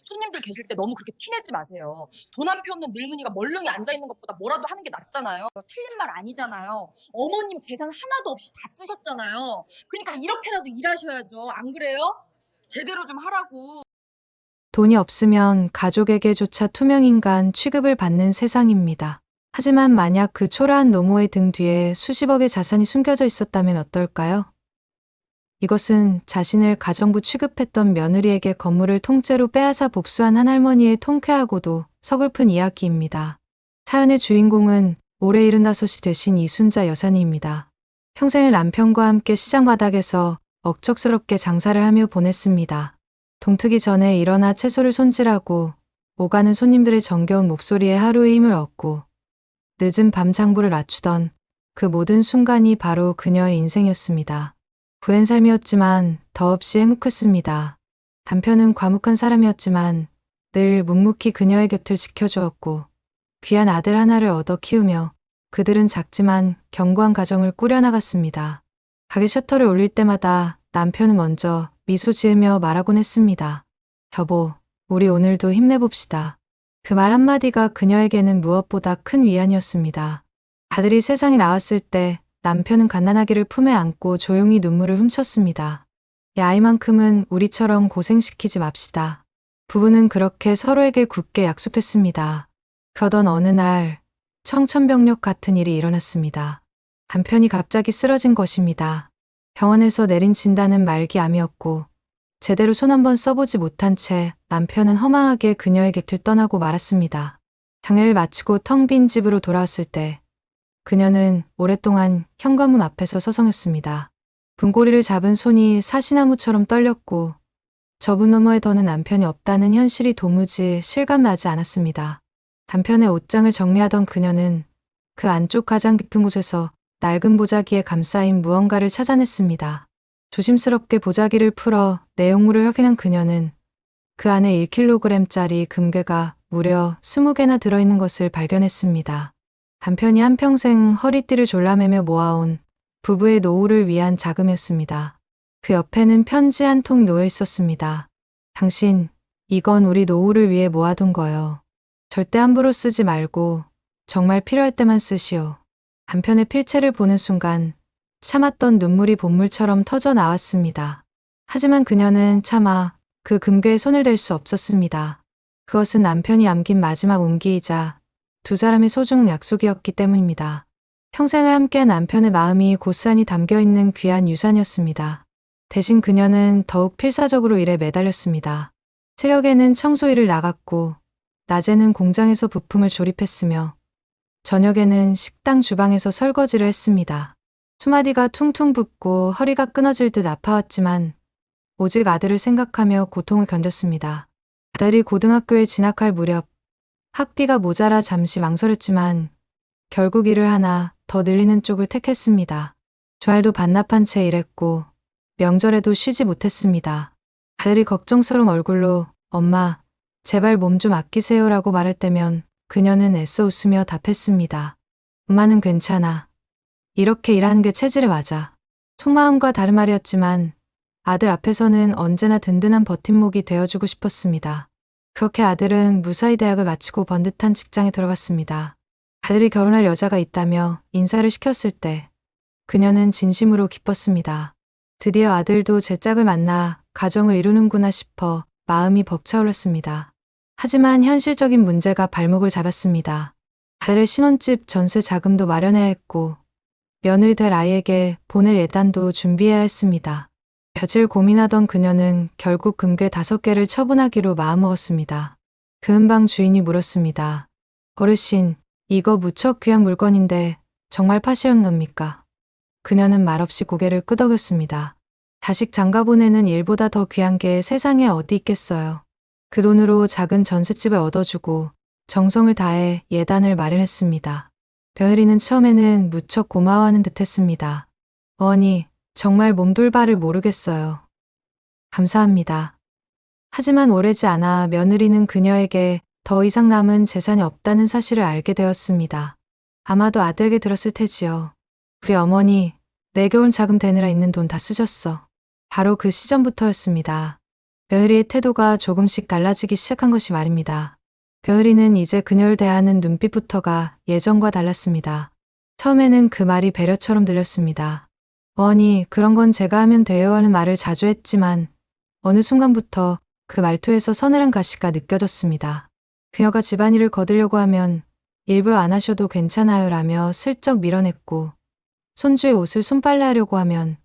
손님들 계실 때 너무 그렇게 티내지 마세요. 돈 안 펴없는 늙은이가 멀쩡히 앉아있는 것보다 뭐라도 하는 게 낫잖아요. 틀린 말 아니잖아요. 어머님 재산 하나도 없이 다 쓰셨잖아요. 그러니까 이렇게라도 일하셔야죠. 안 그래요? 제대로 좀 하라고. 돈이 없으면 가족에게조차 투명인간 취급을 받는 세상입니다. 하지만 만약 그 초라한 노모의 등 뒤에 수십억의 자산이 숨겨져 있었다면 어떨까요? 이것은 자신을 가정부 취급했던 며느리에게 건물을 통째로 빼앗아 복수한 한 할머니의 통쾌하고도 서글픈 이야기입니다. 사연의 주인공은 올해 75이 되신 이순자 여사님입니다. 평생을 남편과 함께 시장 바닥에서 억척스럽게 장사를 하며 보냈습니다. 동트기 전에 일어나 채소를 손질하고 오가는 손님들의 정겨운 목소리에 하루의 힘을 얻고 늦은 밤 장부를 맞추던 그 모든 순간이 바로 그녀의 인생이었습니다. 부엔 삶이었지만 더없이 행복했습니다. 남편은 과묵한 사람이었지만 늘 묵묵히 그녀의 곁을 지켜주었고 귀한 아들 하나를 얻어 키우며 그들은 작지만 견고한 가정을 꾸려나갔습니다. 가게 셔터를 올릴 때마다 남편은 먼저 미소 지으며 말하곤 했습니다. 여보, 우리 오늘도 힘내봅시다. 그 말 한마디가 그녀에게는 무엇보다 큰 위안이었습니다. 아들이 세상에 나왔을 때 남편은 갓난아기를 품에 안고 조용히 눈물을 훔쳤습니다. 이 아이만큼은 우리처럼 고생시키지 맙시다. 부부는 그렇게 서로에게 굳게 약속했습니다. 그러던 어느 날 청천벽력 같은 일이 일어났습니다. 남편이 갑자기 쓰러진 것입니다. 병원에서 내린 진단은 말기암이었고 제대로 손 한번 써보지 못한 채 남편은 허망하게 그녀의 곁을 떠나고 말았습니다. 장례를 마치고 텅 빈 집으로 돌아왔을 때 그녀는 오랫동안 현관문 앞에서 서성였습니다. 분고리를 잡은 손이 사시나무처럼 떨렸고 저분 너머에 더는 남편이 없다는 현실이 도무지 실감나지 않았습니다. 남편의 옷장을 정리하던 그녀는 그 안쪽 가장 깊은 곳에서 낡은 보자기에 감싸인 무언가를 찾아냈습니다. 조심스럽게 보자기를 풀어 내용물을 확인한 그녀는 그 안에 1kg짜리 금괴가 무려 20개나 들어있는 것을 발견했습니다. 남편이 한평생 허리띠를 졸라매며 모아온 부부의 노후를 위한 자금이었습니다. 그 옆에는 편지 한 통이 놓여 있었습니다. 당신, 이건 우리 노후를 위해 모아둔 거요. 절대 함부로 쓰지 말고 정말 필요할 때만 쓰시오. 남편의 필체를 보는 순간 참았던 눈물이 본물처럼 터져 나왔습니다. 하지만 그녀는 차마 그 금괴에 손을 댈 수 없었습니다. 그것은 남편이 남긴 마지막 운기이자 두 사람의 소중한 약속이었기 때문입니다. 평생을 함께한 남편의 마음이 고스란히 담겨있는 귀한 유산이었습니다. 대신 그녀는 더욱 필사적으로 일에 매달렸습니다. 새벽에는 청소일을 나갔고 낮에는 공장에서 부품을 조립했으며 저녁에는 식당 주방에서 설거지를 했습니다. 수마디가 퉁퉁 붓고 허리가 끊어질 듯 아파왔지만 오직 아들을 생각하며 고통을 견뎠습니다. 아들이 고등학교에 진학할 무렵 학비가 모자라 잠시 망설였지만 결국 일을 하나 더 늘리는 쪽을 택했습니다. 주말도 반납한 채 일했고 명절에도 쉬지 못했습니다. 아들이 걱정스러운 얼굴로 엄마, 제발 몸 좀 아끼세요라고 말할 때면 그녀는 애써 웃으며 답했습니다. 엄마는 괜찮아. 이렇게 일하는 게 체질에 맞아. 속마음과 다른 말이었지만 아들 앞에서는 언제나 든든한 버팀목이 되어주고 싶었습니다. 그렇게 아들은 무사히 대학을 마치고 번듯한 직장에 들어갔습니다. 아들이 결혼할 여자가 있다며 인사를 시켰을 때 그녀는 진심으로 기뻤습니다. 드디어 아들도 제 짝을 만나 가정을 이루는구나 싶어 마음이 벅차올랐습니다. 하지만 현실적인 문제가 발목을 잡았습니다. 아들의 신혼집 전세 자금도 마련해야 했고 며느리 될 아이에게 보낼 예단도 준비해야 했습니다. 며칠 고민하던 그녀는 결국 금괴 5개를 처분하기로 마음먹었습니다. 그 은방 주인이 물었습니다. 어르신, 이거 무척 귀한 물건인데 정말 파시는 겁니까? 그녀는 말없이 고개를 끄덕였습니다. 자식 장가 보내는 일보다 더 귀한 게 세상에 어디 있겠어요. 그 돈으로 작은 전셋집을 얻어주고 정성을 다해 예단을 마련했습니다. 며느리는 처음에는 무척 고마워하는 듯 했습니다. 어머니, 정말 몸둘 바를 모르겠어요. 감사합니다. 하지만 오래지 않아 며느리는 그녀에게 더 이상 남은 재산이 없다는 사실을 알게 되었습니다. 아마도 아들에게 들었을 테지요. 우리 어머니, 내겨울 자금 대느라 있는 돈 다 쓰셨어. 바로 그 시점부터였습니다. 벼을이의 태도가 조금씩 달라지기 시작한 것이 말입니다. 벼을이는 이제 그녀를 대하는 눈빛부터가 예전과 달랐습니다. 처음에는 그 말이 배려처럼 들렸습니다. 어머니, 그런 건 제가 하면 돼요 하는 말을 자주 했지만 어느 순간부터 그 말투에서 서늘한 가시가 느껴졌습니다. 그녀가 집안일을 거들려고 하면 일부러 안 하셔도 괜찮아요 라며 슬쩍 밀어냈고 손주의 옷을 손빨래 하려고 하면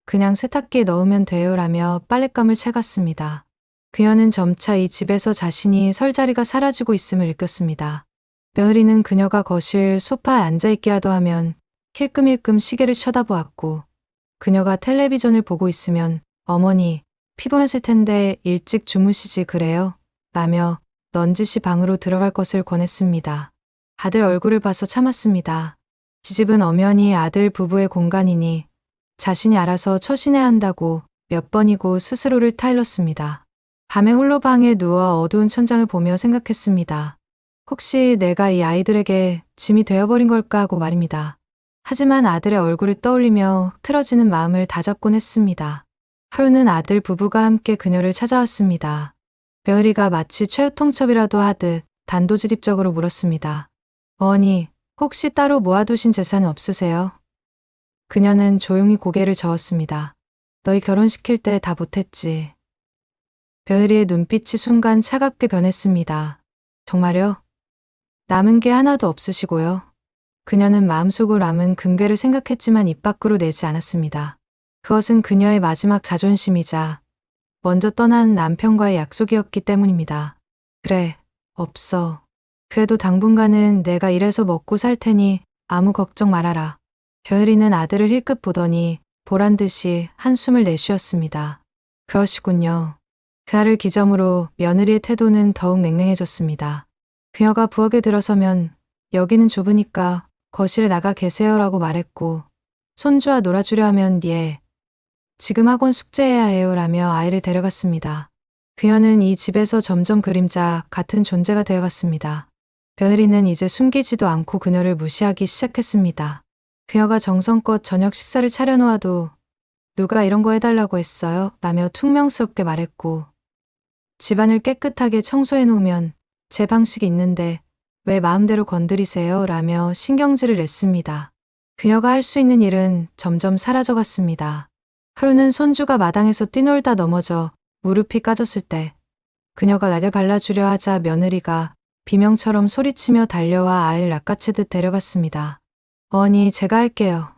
그냥 세탁기에 넣으면 돼요 라며 빨랫감을 채갔습니다. 그녀는 점차 이 집에서 자신이 설 자리가 사라지고 있음을 느꼈습니다. 벼을이는 그녀가 거실 소파에 앉아있게 하도 하면 힐끔힐끔 시계를 쳐다보았고 그녀가 텔레비전을 보고 있으면 어머니, 피곤하실 텐데 일찍 주무시지 그래요? 라며 넌지시 방으로 들어갈 것을 권했습니다. 아들 얼굴을 봐서 참았습니다. 지집은 엄연히 아들 부부의 공간이니 자신이 알아서 처신해야 한다고 몇 번이고 스스로를 타일렀습니다. 밤에 홀로 방에 누워 어두운 천장을 보며 생각했습니다. 혹시 내가 이 아이들에게 짐이 되어버린 걸까 하고 말입니다. 하지만 아들의 얼굴을 떠올리며 틀어지는 마음을 다잡곤 했습니다. 하루는 아들 부부가 함께 그녀를 찾아왔습니다. 벼을이가 마치 최후통첩이라도 하듯 단도직입적으로 물었습니다. 어머니, 혹시 따로 모아두신 재산은 없으세요? 그녀는 조용히 고개를 저었습니다. 너희 결혼시킬 때 다 못했지. 벼을이의 눈빛이 순간 차갑게 변했습니다. 정말요? 남은 게 하나도 없으시고요. 그녀는 마음속으로 남은 금괴를 생각했지만 입 밖으로 내지 않았습니다. 그것은 그녀의 마지막 자존심이자 먼저 떠난 남편과의 약속이었기 때문입니다. 그래, 없어. 그래도 당분간은 내가 일해서 먹고 살 테니 아무 걱정 말아라. 벼을이는 아들을 힐끗 보더니 보란듯이 한숨을 내쉬었습니다. 그러시군요. 그날을 기점으로 며느리의 태도는 더욱 냉랭해졌습니다. 그녀가 부엌에 들어서면 여기는 좁으니까 거실에 나가 계세요라고 말했고 손주와 놀아주려 하면 예, 지금 학원 숙제해야 해요 라며 아이를 데려갔습니다. 그녀는 이 집에서 점점 그림자 같은 존재가 되어갔습니다. 벼을이는 이제 숨기지도 않고 그녀를 무시하기 시작했습니다. 그녀가 정성껏 저녁 식사를 차려놓아도 누가 이런 거 해달라고 했어요? 라며 퉁명스럽게 말했고 집안을 깨끗하게 청소해 놓으면 제 방식이 있는데 왜 마음대로 건드리세요? 라며 신경질을 냈습니다. 그녀가 할 수 있는 일은 점점 사라져갔습니다. 하루는 손주가 마당에서 뛰놀다 넘어져 무릎이 까졌을 때 그녀가 낙을 발라주려 하자 며느리가 비명처럼 소리치며 달려와 아이를 낚아채듯 데려갔습니다. 어머니, 제가 할게요.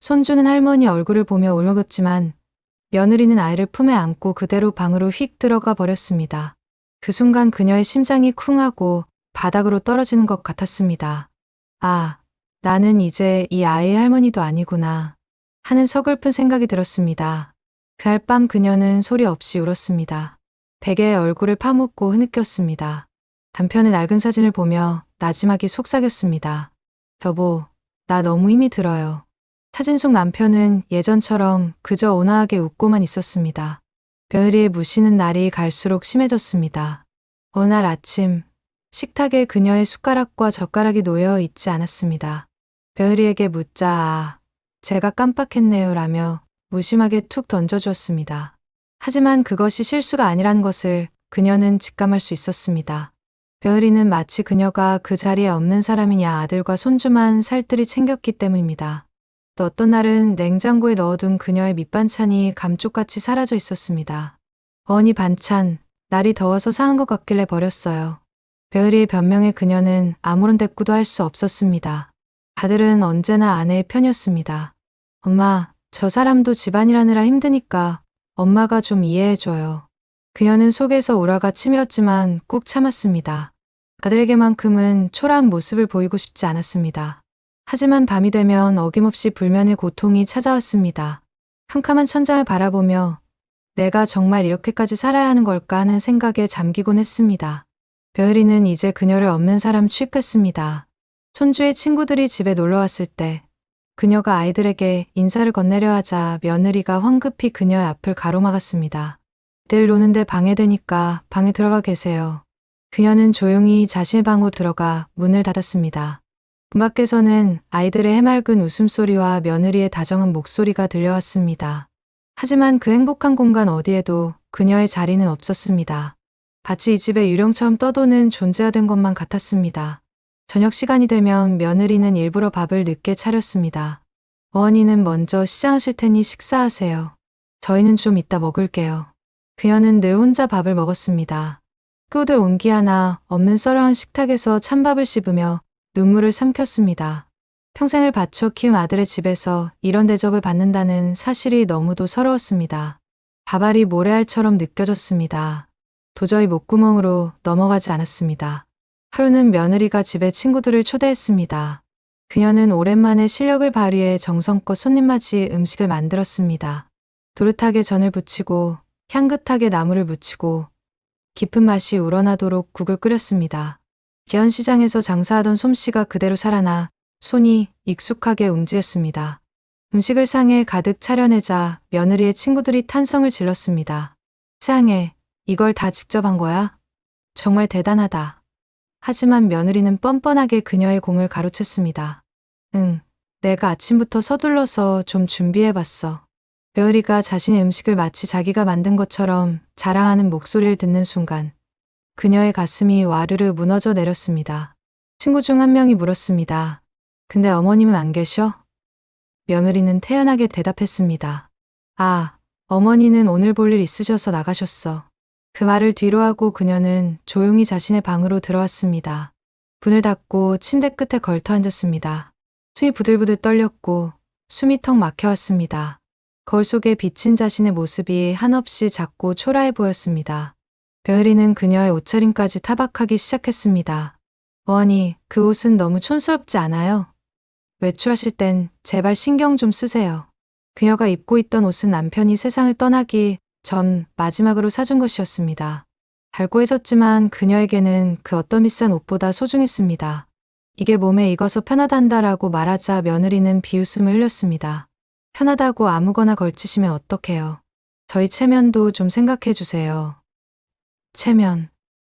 손주는 할머니 얼굴을 보며 울먹였지만 며느리는 아이를 품에 안고 그대로 방으로 휙 들어가 버렸습니다. 그 순간 그녀의 심장이 쿵하고 바닥으로 떨어지는 것 같았습니다. 아, 나는 이제 이 아이의 할머니도 아니구나 하는 서글픈 생각이 들었습니다. 그날 밤 그녀는 소리 없이 울었습니다. 베개에 얼굴을 파묻고 흐느꼈습니다. 남편의 낡은 사진을 보며 나지막이 속삭였습니다. 여보, 나 너무 힘이 들어요. 사진 속 남편은 예전처럼 그저 온화하게 웃고만 있었습니다. 벼을이의 무시는 날이 갈수록 심해졌습니다. 어느 날 아침, 식탁에 그녀의 숟가락과 젓가락이 놓여 있지 않았습니다. 벼을이에게 묻자 제가 깜빡했네요 라며 무심하게 툭 던져주었습니다. 하지만 그것이 실수가 아니란 것을 그녀는 직감할 수 있었습니다. 벼을이는 마치 그녀가 그 자리에 없는 사람이냐 아들과 손주만 살뜰히 챙겼기 때문입니다. 또 어떤 날은 냉장고에 넣어둔 그녀의 밑반찬이 감쪽같이 사라져 있었습니다. 어머니 반찬, 날이 더워서 상한 것 같길래 버렸어요. 벼을이의 변명에 그녀는 아무런 대꾸도 할 수 없었습니다. 아들은 언제나 아내의 편이었습니다. 엄마, 저 사람도 집안일하느라 힘드니까 엄마가 좀 이해해줘요. 그녀는 속에서 우라가 치밀었지만 꾹 참았습니다. 아들에게만큼은 초라한 모습을 보이고 싶지 않았습니다. 하지만 밤이 되면 어김없이 불면의 고통이 찾아왔습니다. 캄캄한 천장을 바라보며 내가 정말 이렇게까지 살아야 하는 걸까 하는 생각에 잠기곤 했습니다. 벼을이는 이제 그녀를 없는 사람 취급했습니다. 손주의 친구들이 집에 놀러왔을 때 그녀가 아이들에게 인사를 건네려 하자 며느리가 황급히 그녀의 앞을 가로막았습니다. 늘 노는데 방해되니까 방에 들어가 계세요. 그녀는 조용히 자신의 방으로 들어가 문을 닫았습니다. 문 밖에서는 아이들의 해맑은 웃음소리와 며느리의 다정한 목소리가 들려왔습니다. 하지만 그 행복한 공간 어디에도 그녀의 자리는 없었습니다. 마치 이 집의 유령처럼 떠도는 존재가 된 것만 같았습니다. 저녁 시간이 되면 며느리는 일부러 밥을 늦게 차렸습니다. 어머니는 먼저 시장하실 테니 식사하세요. 저희는 좀 이따 먹을게요. 그녀는 늘 혼자 밥을 먹었습니다. 끄우들 온기 하나 없는 썰렁한 식탁에서 찬밥을 씹으며 눈물을 삼켰습니다. 평생을 바쳐 키운 아들의 집에서 이런 대접을 받는다는 사실이 너무도 서러웠습니다. 밥알이 모래알처럼 느껴졌습니다. 도저히 목구멍으로 넘어가지 않았습니다. 하루는 며느리가 집에 친구들을 초대했습니다. 그녀는 오랜만에 실력을 발휘해 정성껏 손님맞이 음식을 만들었습니다. 도릇하게 전을 부치고 향긋하게 나물을 무치고 깊은 맛이 우러나도록 국을 끓였습니다. 개헌시장에서 장사하던 솜씨가 그대로 살아나 손이 익숙하게 움직였습니다. 음식을 상에 가득 차려내자 며느리의 친구들이 탄성을 질렀습니다. 세상에, 이걸 다 직접 한 거야? 정말 대단하다. 하지만 며느리는 뻔뻔하게 그녀의 공을 가로챘습니다. 응, 내가 아침부터 서둘러서 좀 준비해봤어. 며느리가 자신의 음식을 마치 자기가 만든 것처럼 자랑하는 목소리를 듣는 순간 그녀의 가슴이 와르르 무너져 내렸습니다. 친구 중 한 명이 물었습니다. 근데 어머님은 안 계셔? 며느리는 태연하게 대답했습니다. 아, 어머니는 오늘 볼 일 있으셔서 나가셨어. 그 말을 뒤로하고 그녀는 조용히 자신의 방으로 들어왔습니다. 문을 닫고 침대 끝에 걸터 앉았습니다. 숨이 부들부들 떨렸고 숨이 턱 막혀왔습니다. 거울 속에 비친 자신의 모습이 한없이 작고 초라해 보였습니다. 며느리는 그녀의 옷차림까지 타박하기 시작했습니다. 어머니, 그 옷은 너무 촌스럽지 않아요? 외출하실 땐 제발 신경 좀 쓰세요. 그녀가 입고 있던 옷은 남편이 세상을 떠나기 전 마지막으로 사준 것이었습니다. 밝고 해졌지만 그녀에게는 그 어떤 비싼 옷보다 소중했습니다. 이게 몸에 익어서 편하단다라고 말하자 며느리는 비웃음을 흘렸습니다. 편하다고 아무거나 걸치시면 어떡해요. 저희 체면도 좀 생각해 주세요. 체면.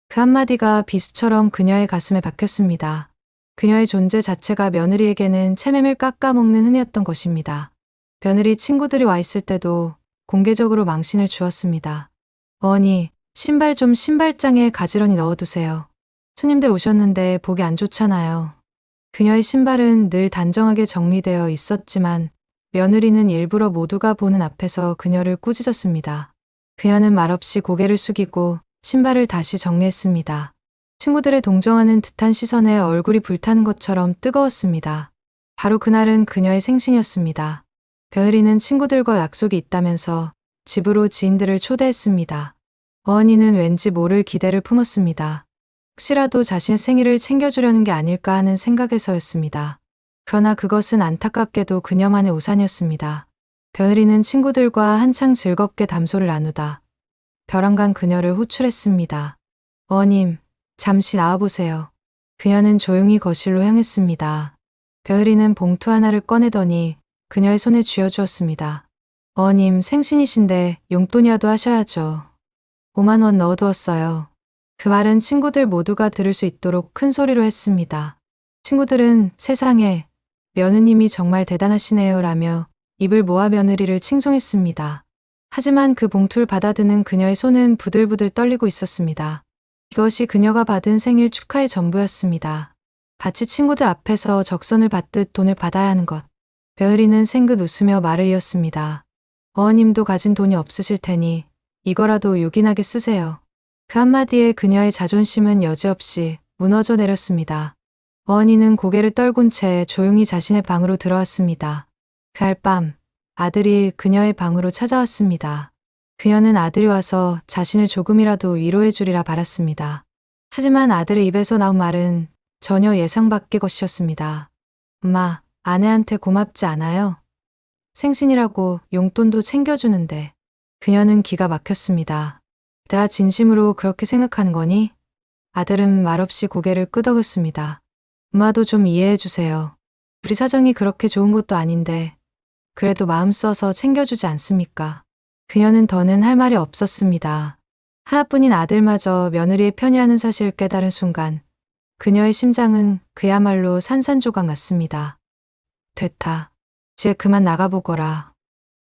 그 한마디가 비수처럼 그녀의 가슴에 박혔습니다. 그녀의 존재 자체가 며느리에게는 체면을 깎아먹는 흠이었던 것입니다. 며느리 친구들이 와 있을 때도 공개적으로 망신을 주었습니다. 어머니, 신발 좀 신발장에 가지런히 넣어두세요. 손님들 오셨는데 보기 안 좋잖아요. 그녀의 신발은 늘 단정하게 정리되어 있었지만 며느리는 일부러 모두가 보는 앞에서 그녀를 꾸짖었습니다. 그녀는 말없이 고개를 숙이고 신발을 다시 정리했습니다. 친구들의 동정하는 듯한 시선에 얼굴이 불타는 것처럼 뜨거웠습니다. 바로 그날은 그녀의 생신이었습니다. 며느리는 친구들과 약속이 있다면서 집으로 지인들을 초대했습니다. 어머니는 왠지 모를 기대를 품었습니다. 혹시라도 자신의 생일을 챙겨주려는 게 아닐까 하는 생각에서였습니다. 그러나 그것은 안타깝게도 그녀만의 오산이었습니다. 며느리는 친구들과 한창 즐겁게 담소를 나누다 벼랑간 그녀를 호출했습니다. 어머님, 잠시 나와보세요. 그녀는 조용히 거실로 향했습니다. 며느리는 봉투 하나를 꺼내더니 그녀의 손에 쥐어주었습니다. 어머님, 생신이신데 용돈이라도 하셔야죠. 5만 원 넣어두었어요. 그 말은 친구들 모두가 들을 수 있도록 큰 소리로 했습니다. 친구들은 세상에, 며느님이 정말 대단하시네요 라며 입을 모아 며느리를 칭송했습니다. 하지만 그 봉투를 받아드는 그녀의 손은 부들부들 떨리고 있었습니다. 이것이 그녀가 받은 생일 축하의 전부였습니다. 마치 친구들 앞에서 적선을 받듯 돈을 받아야 하는 것. 며느리는 생긋 웃으며 말을 이었습니다. 어머님도 가진 돈이 없으실 테니 이거라도 요긴하게 쓰세요. 그 한마디에 그녀의 자존심은 여지없이 무너져 내렸습니다. 어머니는 고개를 떨군 채 조용히 자신의 방으로 들어왔습니다. 그날 밤 아들이 그녀의 방으로 찾아왔습니다. 그녀는 아들이 와서 자신을 조금이라도 위로해 주리라 바랐습니다. 하지만 아들의 입에서 나온 말은 전혀 예상 밖의 것이었습니다. 엄마, 아내한테 고맙지 않아요? 생신이라고 용돈도 챙겨주는데. 그녀는 기가 막혔습니다. 내가 진심으로 그렇게 생각하는 거니? 아들은 말없이 고개를 끄덕였습니다. 엄마도 좀 이해해 주세요. 우리 사정이 그렇게 좋은 것도 아닌데 그래도 마음 써서 챙겨주지 않습니까? 그녀는 더는 할 말이 없었습니다. 하나뿐인 아들마저 며느리의 편이라는 사실을 깨달은 순간 그녀의 심장은 그야말로 산산조각 났습니다. 됐다. 이제 그만 나가보거라.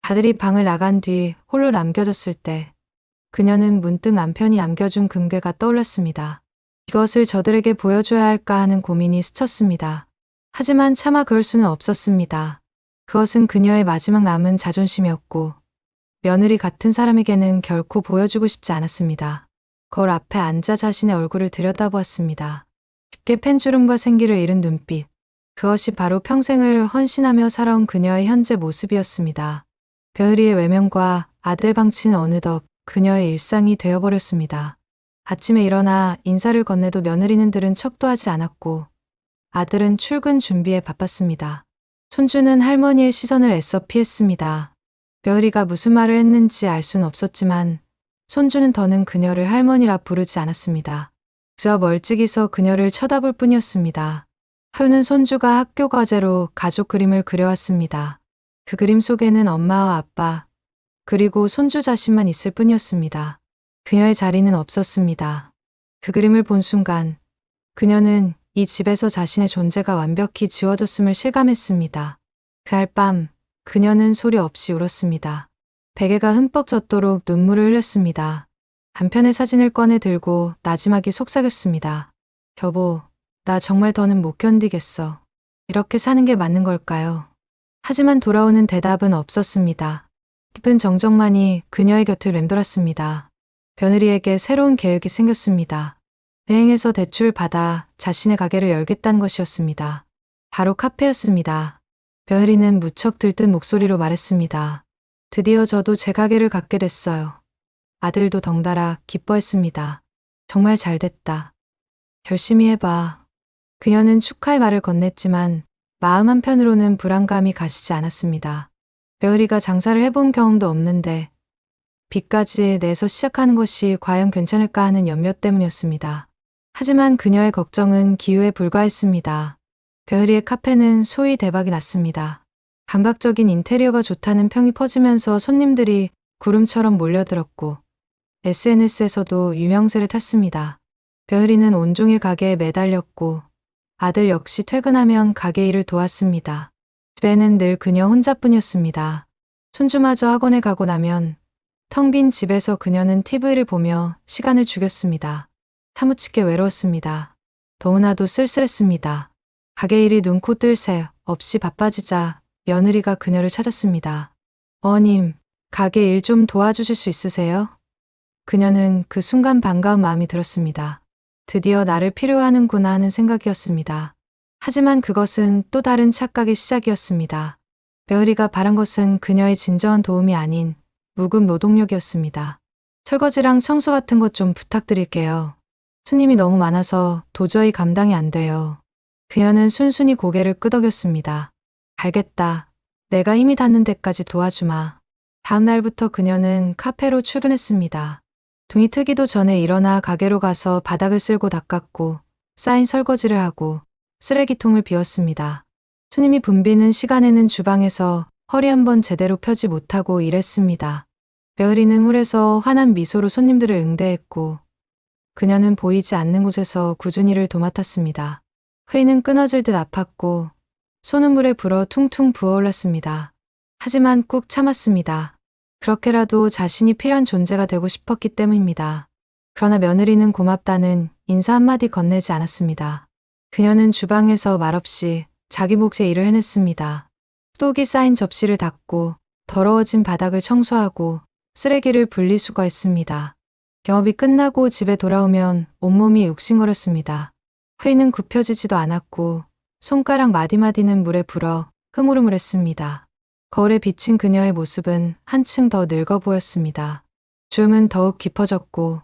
아들이 방을 나간 뒤 홀로 남겨졌을 때 그녀는 문득 남편이 남겨준 금괴가 떠올랐습니다. 이것을 저들에게 보여줘야 할까 하는 고민이 스쳤습니다. 하지만 차마 그럴 수는 없었습니다. 그것은 그녀의 마지막 남은 자존심이었고 며느리 같은 사람에게는 결코 보여주고 싶지 않았습니다. 거울 앞에 앉아 자신의 얼굴을 들여다보았습니다. 깊게 팬주름과 생기를 잃은 눈빛. 그것이 바로 평생을 헌신하며 살아온 그녀의 현재 모습이었습니다. 벼을이의 외면과 아들 방치는 어느덧 그녀의 일상이 되어버렸습니다. 아침에 일어나 인사를 건네도 며느리는 들은 척도 하지 않았고 아들은 출근 준비에 바빴습니다. 손주는 할머니의 시선을 애써 피했습니다. 벼을이가 무슨 말을 했는지 알 순 없었지만 손주는 더는 그녀를 할머니라 부르지 않았습니다. 그저 멀찍이 서 그녀를 쳐다볼 뿐이었습니다. 하루는 손주가 학교 과제로 가족 그림을 그려왔습니다. 그 그림 속에는 엄마와 아빠, 그리고 손주 자신만 있을 뿐이었습니다. 그녀의 자리는 없었습니다. 그 그림을 본 순간 그녀는 이 집에서 자신의 존재가 완벽히 지워졌음을 실감했습니다. 그날 밤 그녀는 소리 없이 울었습니다. 베개가 흠뻑 젖도록 눈물을 흘렸습니다. 남편의 사진을 꺼내 들고 나지막이 속삭였습니다. 여보, 나 정말 더는 못 견디겠어. 이렇게 사는 게 맞는 걸까요? 하지만 돌아오는 대답은 없었습니다. 깊은 정적만이 그녀의 곁을 맴돌았습니다. 며느리에게 새로운 계획이 생겼습니다. 은행에서 대출 받아 자신의 가게를 열겠다는 것이었습니다. 바로 카페였습니다. 며느리는 무척 들뜬 목소리로 말했습니다. 드디어 저도 제 가게를 갖게 됐어요. 아들도 덩달아 기뻐했습니다. 정말 잘 됐다. 열심히 해봐. 그녀는 축하의 말을 건넸지만 마음 한편으로는 불안감이 가시지 않았습니다. 며느리가 장사를 해본 경험도 없는데 빚까지 내서 시작하는 것이 과연 괜찮을까 하는 염려 때문이었습니다. 하지만 그녀의 걱정은 기우에 불과했습니다. 며느리의 카페는 소위 대박이 났습니다. 감각적인 인테리어가 좋다는 평이 퍼지면서 손님들이 구름처럼 몰려들었고 SNS에서도 유명세를 탔습니다. 며느리는 온종일 가게에 매달렸고 아들 역시 퇴근하면 가게 일을 도왔습니다. 집에는 늘 그녀 혼자뿐이었습니다. 손주마저 학원에 가고 나면 텅 빈 집에서 그녀는 TV를 보며 시간을 죽였습니다. 사무치게 외로웠습니다. 너무나도 쓸쓸했습니다. 가게 일이 눈코 뜰 새 없이 바빠지자 며느리가 그녀를 찾았습니다. 어머님, 가게 일 좀 도와주실 수 있으세요? 그녀는 그 순간 반가운 마음이 들었습니다. 드디어 나를 필요하는구나 하는 생각이었습니다. 하지만 그것은 또 다른 착각의 시작이었습니다. 며느리가 바란 것은 그녀의 진정한 도움이 아닌 묵은 노동력이었습니다. 설거지랑 청소 같은 것 좀 부탁드릴게요. 손님이 너무 많아서 도저히 감당이 안 돼요. 그녀는 순순히 고개를 끄덕였습니다. 알겠다. 내가 힘이 닿는 데까지 도와주마. 다음 날부터 그녀는 카페로 출근했습니다. 동이 트기도 전에 일어나 가게로 가서 바닥을 쓸고 닦았고 쌓인 설거지를 하고 쓰레기통을 비웠습니다. 손님이 붐비는 시간에는 주방에서 허리 한번 제대로 펴지 못하고 일했습니다. 며느리는 홀에서 환한 미소로 손님들을 응대했고 그녀는 보이지 않는 곳에서 꾸준히 일을 도맡았습니다. 회의는 끊어질 듯 아팠고 손은 물에 불어 퉁퉁 부어올랐습니다. 하지만 꾹 참았습니다. 그렇게라도 자신이 필요한 존재가 되고 싶었기 때문입니다. 그러나 며느리는 고맙다는 인사 한마디 건네지 않았습니다. 그녀는 주방에서 말없이 자기 몫의 일을 해냈습니다. 수독이 쌓인 접시를 닦고 더러워진 바닥을 청소하고 쓰레기를 분리수거했습니다. 영업이 끝나고 집에 돌아오면 온몸이 욕심거렸습니다. 회의는 굽혀지지도 않았고 손가락 마디마디는 물에 불어 흐물흐물했습니다. 거울에 비친 그녀의 모습은 한층 더 늙어 보였습니다. 주름은 더욱 깊어졌고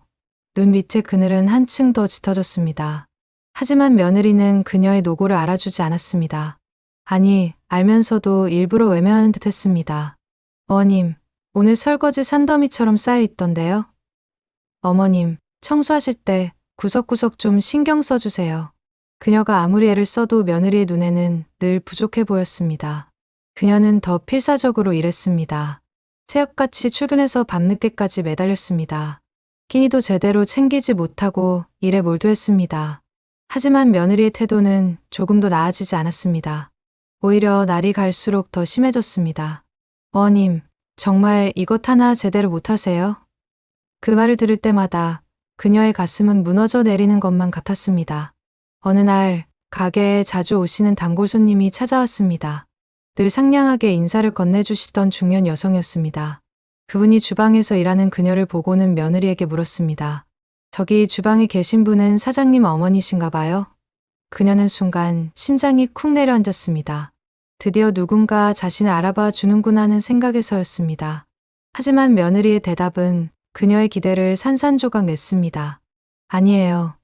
눈 밑의 그늘은 한층 더 짙어졌습니다. 하지만 며느리는 그녀의 노고를 알아주지 않았습니다. 아니, 알면서도 일부러 외면하는 듯 했습니다. 어머님, 오늘 설거지 산더미처럼 쌓여 있던데요? 어머님, 청소하실 때 구석구석 좀 신경 써주세요. 그녀가 아무리 애를 써도 며느리의 눈에는 늘 부족해 보였습니다. 그녀는 더 필사적으로 일했습니다. 새벽같이 출근해서 밤늦게까지 매달렸습니다. 끼니도 제대로 챙기지 못하고 일에 몰두했습니다. 하지만 며느리의 태도는 조금도 나아지지 않았습니다. 오히려 날이 갈수록 더 심해졌습니다. 어머님, 정말 이것 하나 제대로 못하세요? 그 말을 들을 때마다 그녀의 가슴은 무너져 내리는 것만 같았습니다. 어느 날 가게에 자주 오시는 단골 손님이 찾아왔습니다. 늘 상냥하게 인사를 건네주시던 중년 여성이었습니다. 그분이 주방에서 일하는 그녀를 보고는 며느리에게 물었습니다. 저기 주방에 계신 분은 사장님 어머니신가 봐요? 그녀는 순간 심장이 쿵 내려앉았습니다. 드디어 누군가 자신을 알아봐 주는구나 하는 생각에서였습니다. 하지만 며느리의 대답은 그녀의 기대를 산산조각 냈습니다. 아니에요.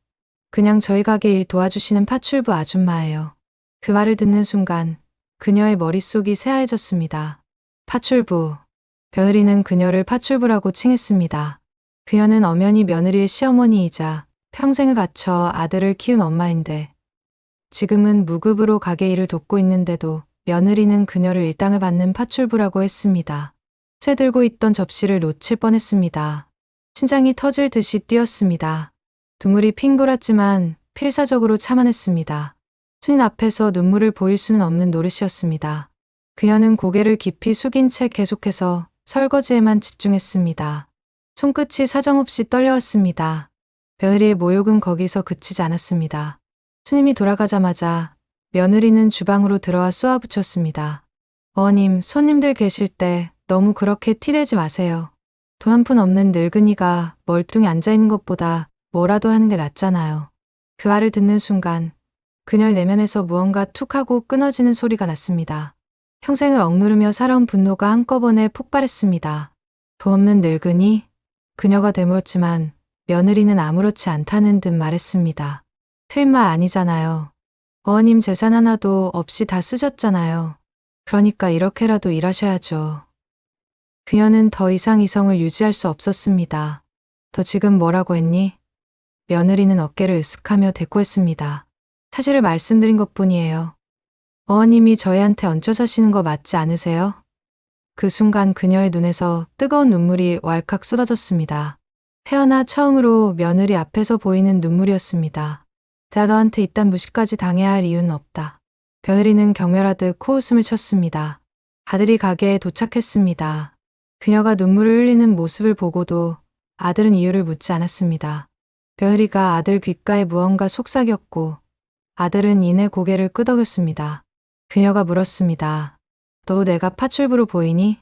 그냥 저희 가게 일 도와주시는 파출부 아줌마예요. 그 말을 듣는 순간 그녀의 머릿속이 새하얘졌습니다. 파출부. 며느리는 그녀를 파출부라고 칭했습니다. 그녀는 엄연히 며느리의 시어머니이자 평생을 바쳐 아들을 키운 엄마인데 지금은 무급으로 가게 일을 돕고 있는데도 며느리는 그녀를 일당을 받는 파출부라고 했습니다. 쇠 들고 있던 접시를 놓칠 뻔했습니다. 심장이 터질 듯이 뛰었습니다. 눈물이 핑 돌았지만 필사적으로 참아냈습니다. 손님 앞에서 눈물을 보일 수는 없는 노릇이었습니다. 그녀는 고개를 깊이 숙인 채 계속해서 설거지에만 집중했습니다. 손끝이 사정없이 떨려왔습니다. 며느리의 모욕은 거기서 그치지 않았습니다. 손님이 돌아가자마자 며느리는 주방으로 들어와 쏘아붙였습니다. 어머님, 손님들 계실 때 너무 그렇게 티내지 마세요. 돈 한 푼 없는 늙은이가 멀뚱히 앉아있는 것보다 뭐라도 하는 게 낫잖아요. 그 말을 듣는 순간 그녀의 내면에서 무언가 툭 하고 끊어지는 소리가 났습니다. 평생을 억누르며 살아온 분노가 한꺼번에 폭발했습니다. 돈 없는 늙은이? 그녀가 되물었지만 며느리는 아무렇지 않다는 듯 말했습니다. 틀린 말 아니잖아요. 어머님 재산 하나도 없이 다 쓰셨잖아요. 그러니까 이렇게라도 일하셔야죠. 그녀는 더 이상 이성을 유지할 수 없었습니다. 너 지금 뭐라고 했니? 며느리는 어깨를 으쓱하며 대꾸했습니다. 사실을 말씀드린 것뿐이에요. 어머님이 저희한테 얹혀 사시는 거 맞지 않으세요? 그 순간 그녀의 눈에서 뜨거운 눈물이 왈칵 쏟아졌습니다. 태어나 처음으로 며느리 앞에서 보이는 눈물이었습니다. 내가 너한테 이딴 무시까지 당해야 할 이유는 없다. 며느리는 경멸하듯 코웃음을 쳤습니다. 아들이 가게에 도착했습니다. 그녀가 눈물을 흘리는 모습을 보고도 아들은 이유를 묻지 않았습니다. 며느리가 아들 귓가에 무언가 속삭였고 아들은 이내 고개를 끄덕였습니다. 그녀가 물었습니다. 너 내가 파출부로 보이니?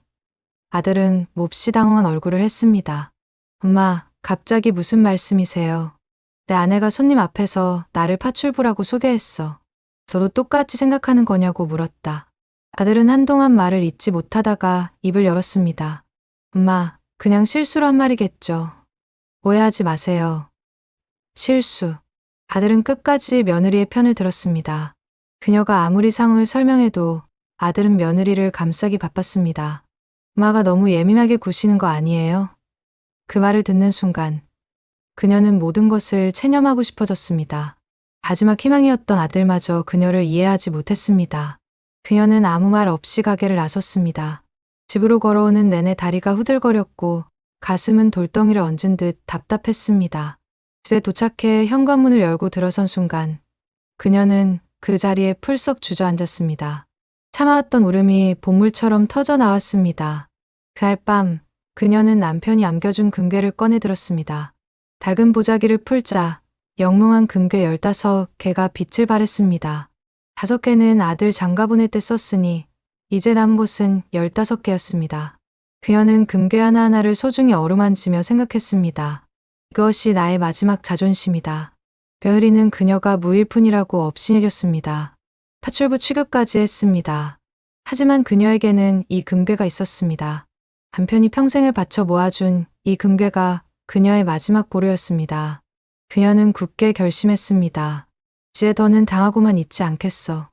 아들은 몹시 당황한 얼굴을 했습니다. 엄마, 갑자기 무슨 말씀이세요? 내 아내가 손님 앞에서 나를 파출부라고 소개했어. 너도 똑같이 생각하는 거냐고 물었다. 아들은 한동안 말을 잇지 못하다가 입을 열었습니다. 엄마, 그냥 실수로 한 말이겠죠. 오해하지 마세요. 실수. 아들은 끝까지 며느리의 편을 들었습니다. 그녀가 아무리 상황을 설명해도 아들은 며느리를 감싸기 바빴습니다. 엄마가 너무 예민하게 구시는 거 아니에요? 그 말을 듣는 순간 그녀는 모든 것을 체념하고 싶어졌습니다. 마지막 희망이었던 아들마저 그녀를 이해하지 못했습니다. 그녀는 아무 말 없이 가게를 나섰습니다. 집으로 걸어오는 내내 다리가 후들거렸고 가슴은 돌덩이를 얹은 듯 답답했습니다. 집에 도착해 현관문을 열고 들어선 순간 그녀는 그 자리에 풀썩 주저앉았습니다. 참아왔던 울음이 본물처럼 터져 나왔습니다. 그날 밤 그녀는 남편이 안겨준 금괴를 꺼내 들었습니다. 밝은 보자기를 풀자 영롱한 금괴 15개가 빛을 발했습니다. 5개는 아들 장가 보낼 때 썼으니 이제 남은 곳은 15개였습니다. 그녀는 금괴 하나하나를 소중히 어루만지며 생각했습니다. 이것이 나의 마지막 자존심이다. 며느리는 그녀가 무일푼이라고 업신여겼습니다. 파출부 취급까지 했습니다. 하지만 그녀에게는 이 금괴가 있었습니다. 남편이 평생을 바쳐 모아준 이 금괴가 그녀의 마지막 보루였습니다. 그녀는 굳게 결심했습니다. 이제 더는 당하고만 있지 않겠어.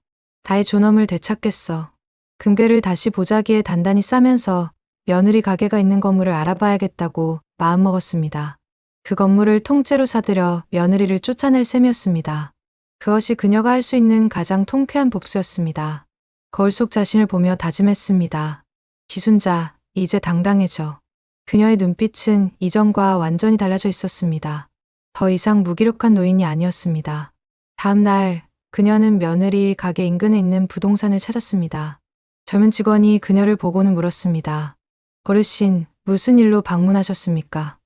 나의 존엄을 되찾겠어. 금괴를 다시 보자기에 단단히 싸면서 며느리 가게가 있는 건물을 알아봐야겠다고 마음먹었습니다. 그 건물을 통째로 사들여 며느리를 쫓아낼 셈이었습니다. 그것이 그녀가 할 수 있는 가장 통쾌한 복수였습니다. 거울 속 자신을 보며 다짐했습니다. 기순자, 이제 당당해져. 그녀의 눈빛은 이전과 완전히 달라져 있었습니다. 더 이상 무기력한 노인이 아니었습니다. 다음 날 그녀는 며느리 가게 인근에 있는 부동산을 찾았습니다. 젊은 직원이 그녀를 보고는 물었습니다. 어르신, 무슨 일로 방문하셨습니까?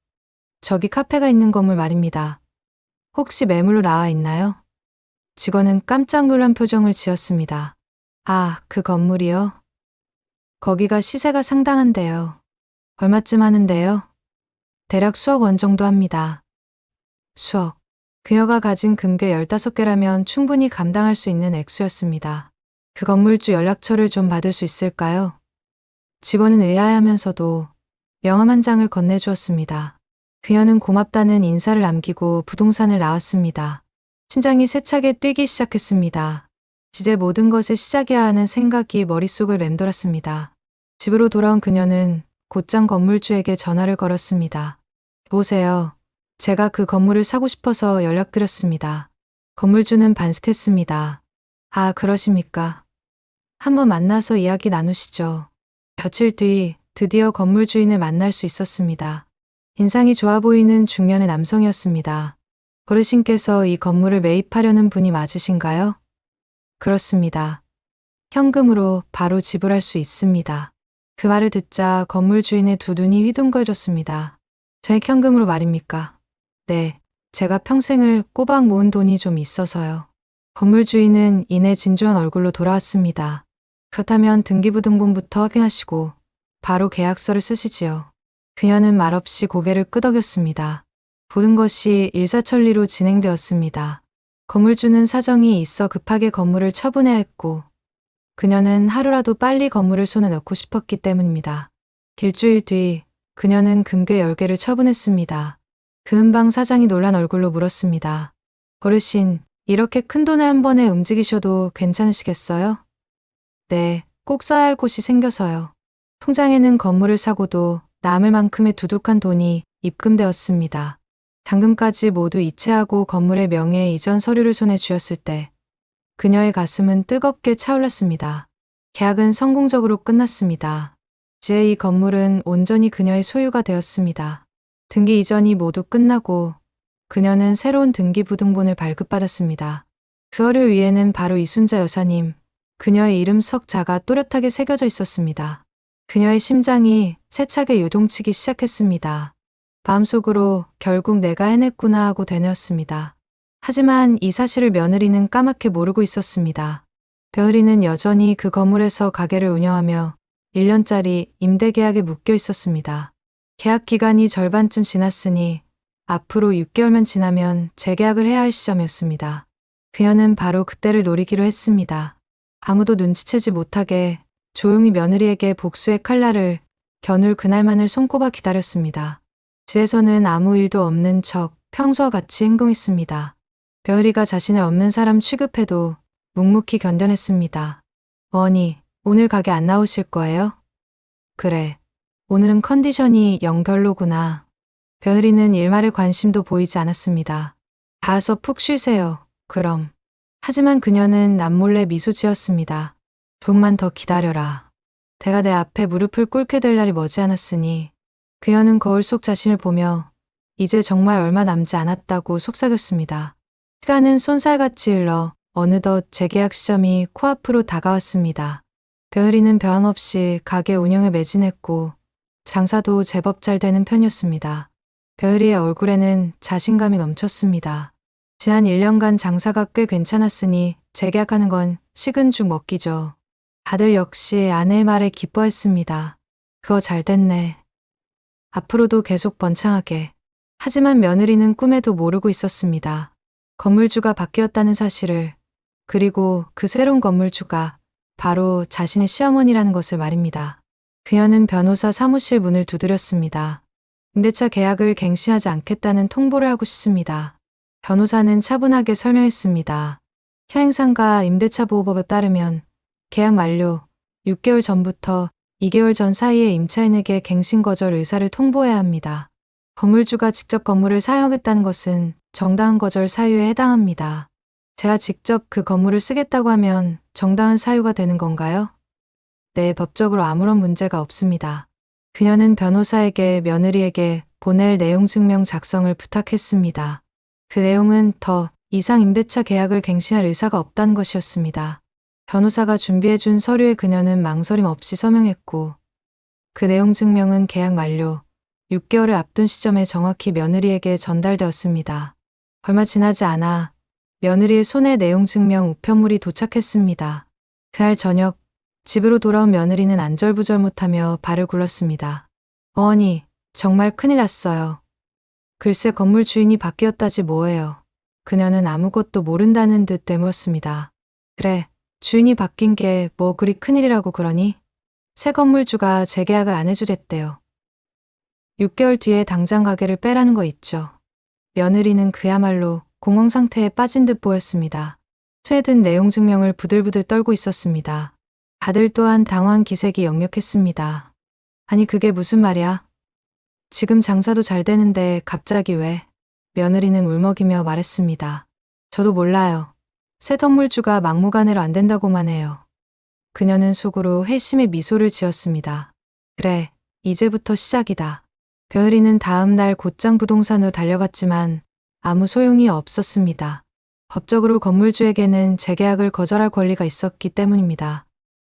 저기 카페가 있는 건물 말입니다. 혹시 매물로 나와 있나요? 직원은 깜짝 놀란 표정을 지었습니다. 아, 그 건물이요? 거기가 시세가 상당한데요. 얼마쯤 하는데요? 대략 수억 원 정도 합니다. 수억. 그녀가 가진 금괴 15개라면 충분히 감당할 수 있는 액수였습니다. 그 건물주 연락처를 좀 받을 수 있을까요? 직원은 의아해하면서도 명함 한 장을 건네주었습니다. 그녀는 고맙다는 인사를 남기고 부동산을 나왔습니다. 심장이 세차게 뛰기 시작했습니다. 이제 모든 것의 시작이야 하는 생각이 머릿속을 맴돌았습니다. 집으로 돌아온 그녀는 곧장 건물주에게 전화를 걸었습니다. 보세요. 제가 그 건물을 사고 싶어서 연락드렸습니다. 건물주는 반색했습니다. 아, 그러십니까? 한번 만나서 이야기 나누시죠. 며칠 뒤 드디어 건물 주인을 만날 수 있었습니다. 인상이 좋아 보이는 중년의 남성이었습니다. 어르신께서 이 건물을 매입하려는 분이 맞으신가요? 그렇습니다. 현금으로 바로 지불할 수 있습니다. 그 말을 듣자 건물 주인의 두 눈이 휘둥그레졌습니다. 저의 현금으로 말입니까? 네, 제가 평생을 꼬박 모은 돈이 좀 있어서요. 건물 주인은 이내 진주한 얼굴로 돌아왔습니다. 그렇다면 등기부등본부터 확인하시고 바로 계약서를 쓰시지요. 그녀는 말없이 고개를 끄덕였습니다. 모든 것이 일사천리로 진행되었습니다. 건물주는 사정이 있어 급하게 건물을 처분해야 했고 그녀는 하루라도 빨리 건물을 손에 넣고 싶었기 때문입니다. 일주일 뒤 그녀는 금괴 10개를 처분했습니다. 그 은방 사장이 놀란 얼굴로 물었습니다. 어르신, 이렇게 큰 돈을 한 번에 움직이셔도 괜찮으시겠어요? 네, 꼭 써야 할 곳이 생겨서요. 통장에는 건물을 사고도 남을 만큼의 두둑한 돈이 입금되었습니다. 잔금까지 모두 이체하고 건물의 명예 이전 서류를 손에 쥐었을 때 그녀의 가슴은 뜨겁게 차올랐습니다. 계약은 성공적으로 끝났습니다. 이제 이 건물은 온전히 그녀의 소유가 되었습니다. 등기 이전이 모두 끝나고 그녀는 새로운 등기부등본을 발급받았습니다. 그 서류 위에는 바로 이순자 여사님, 그녀의 이름 석자가 또렷하게 새겨져 있었습니다. 그녀의 심장이 세차게 요동치기 시작했습니다. 마음속으로 결국 내가 해냈구나 하고 되뇌었습니다. 하지만 이 사실을 며느리는 까맣게 모르고 있었습니다. 며느리는 여전히 그 건물에서 가게를 운영하며 1년짜리 임대 계약에 묶여 있었습니다. 계약 기간이 절반쯤 지났으니 앞으로 6개월만 지나면 재계약을 해야 할 시점이었습니다. 그녀는 바로 그때를 노리기로 했습니다. 아무도 눈치채지 못하게 조용히 며느리에게 복수의 칼날을 겨눌 그날만을 손꼽아 기다렸습니다. 집에서는 아무 일도 없는 척 평소와 같이 행동했습니다. 며느리가 자신의 없는 사람 취급해도 묵묵히 견뎌냈습니다. 어머니, 오늘 가게 안 나오실 거예요? 그래, 오늘은 컨디션이 영 별로구나. 며느리는 일말의 관심도 보이지 않았습니다. 가서 푹 쉬세요. 그럼. 하지만 그녀는 남몰래 미소 지었습니다. 조금만 더 기다려라. 내가 내 앞에 무릎을 꿇게 될 날이 머지않았으니 그녀는 거울 속 자신을 보며 이제 정말 얼마 남지 않았다고 속삭였습니다. 시간은 쏜살같이 흘러 어느덧 재계약 시점이 코앞으로 다가왔습니다. 며느리는 변함없이 가게 운영에 매진했고 장사도 제법 잘 되는 편이었습니다. 며느리의 얼굴에는 자신감이 넘쳤습니다. 지난 1년간 장사가 꽤 괜찮았으니 재계약하는 건 식은 죽 먹기죠. 다들 역시 아내의 말에 기뻐했습니다. 그거 잘 됐네. 앞으로도 계속 번창하게. 하지만 며느리는 꿈에도 모르고 있었습니다. 건물주가 바뀌었다는 사실을, 그리고 그 새로운 건물주가 바로 자신의 시어머니라는 것을 말입니다. 그녀는 변호사 사무실 문을 두드렸습니다. 임대차 계약을 갱신하지 않겠다는 통보를 하고 싶습니다. 변호사는 차분하게 설명했습니다. 현행상과 임대차 보호법에 따르면 계약 만료 6개월 전부터 2개월 전 사이에 임차인에게 갱신 거절 의사를 통보해야 합니다. 건물주가 직접 건물을 사용하겠다는 것은 정당한 거절 사유에 해당합니다. 제가 직접 그 건물을 쓰겠다고 하면 정당한 사유가 되는 건가요? 네, 법적으로 아무런 문제가 없습니다. 그녀는 변호사에게 며느리에게 보낼 내용 증명 작성을 부탁했습니다. 그 내용은 더 이상 임대차 계약을 갱신할 의사가 없다는 것이었습니다. 변호사가 준비해준 서류에 그녀는 망설임 없이 서명했고 그 내용 증명은 계약 만료 6개월을 앞둔 시점에 정확히 며느리에게 전달되었습니다. 얼마 지나지 않아 며느리의 손에 내용 증명 우편물이 도착했습니다. 그날 저녁 집으로 돌아온 며느리는 안절부절 못하며 발을 굴렀습니다. 어머니, 정말 큰일 났어요. 글쎄 건물 주인이 바뀌었다지 뭐예요. 그녀는 아무것도 모른다는 듯 되물었습니다. 그래, 주인이 바뀐 게 뭐 그리 큰일이라고 그러니? 새 건물주가 재계약을 안 해주랬대요. 6개월 뒤에 당장 가게를 빼라는 거 있죠. 며느리는 그야말로 공황 상태에 빠진 듯 보였습니다. 손에 든 내용 증명을 부들부들 떨고 있었습니다. 아들 또한 당황한 기색이 역력했습니다. 아니 그게 무슨 말이야? 지금 장사도 잘 되는데 갑자기 왜? 며느리는 울먹이며 말했습니다. 저도 몰라요. 새 건물주가 막무가내로 안 된다고만 해요. 그녀는 속으로 회심의 미소를 지었습니다. 그래, 이제부터 시작이다. 며느리는 다음 날 곧장 부동산으로 달려갔지만 아무 소용이 없었습니다. 법적으로 건물주에게는 재계약을 거절할 권리가 있었기 때문입니다.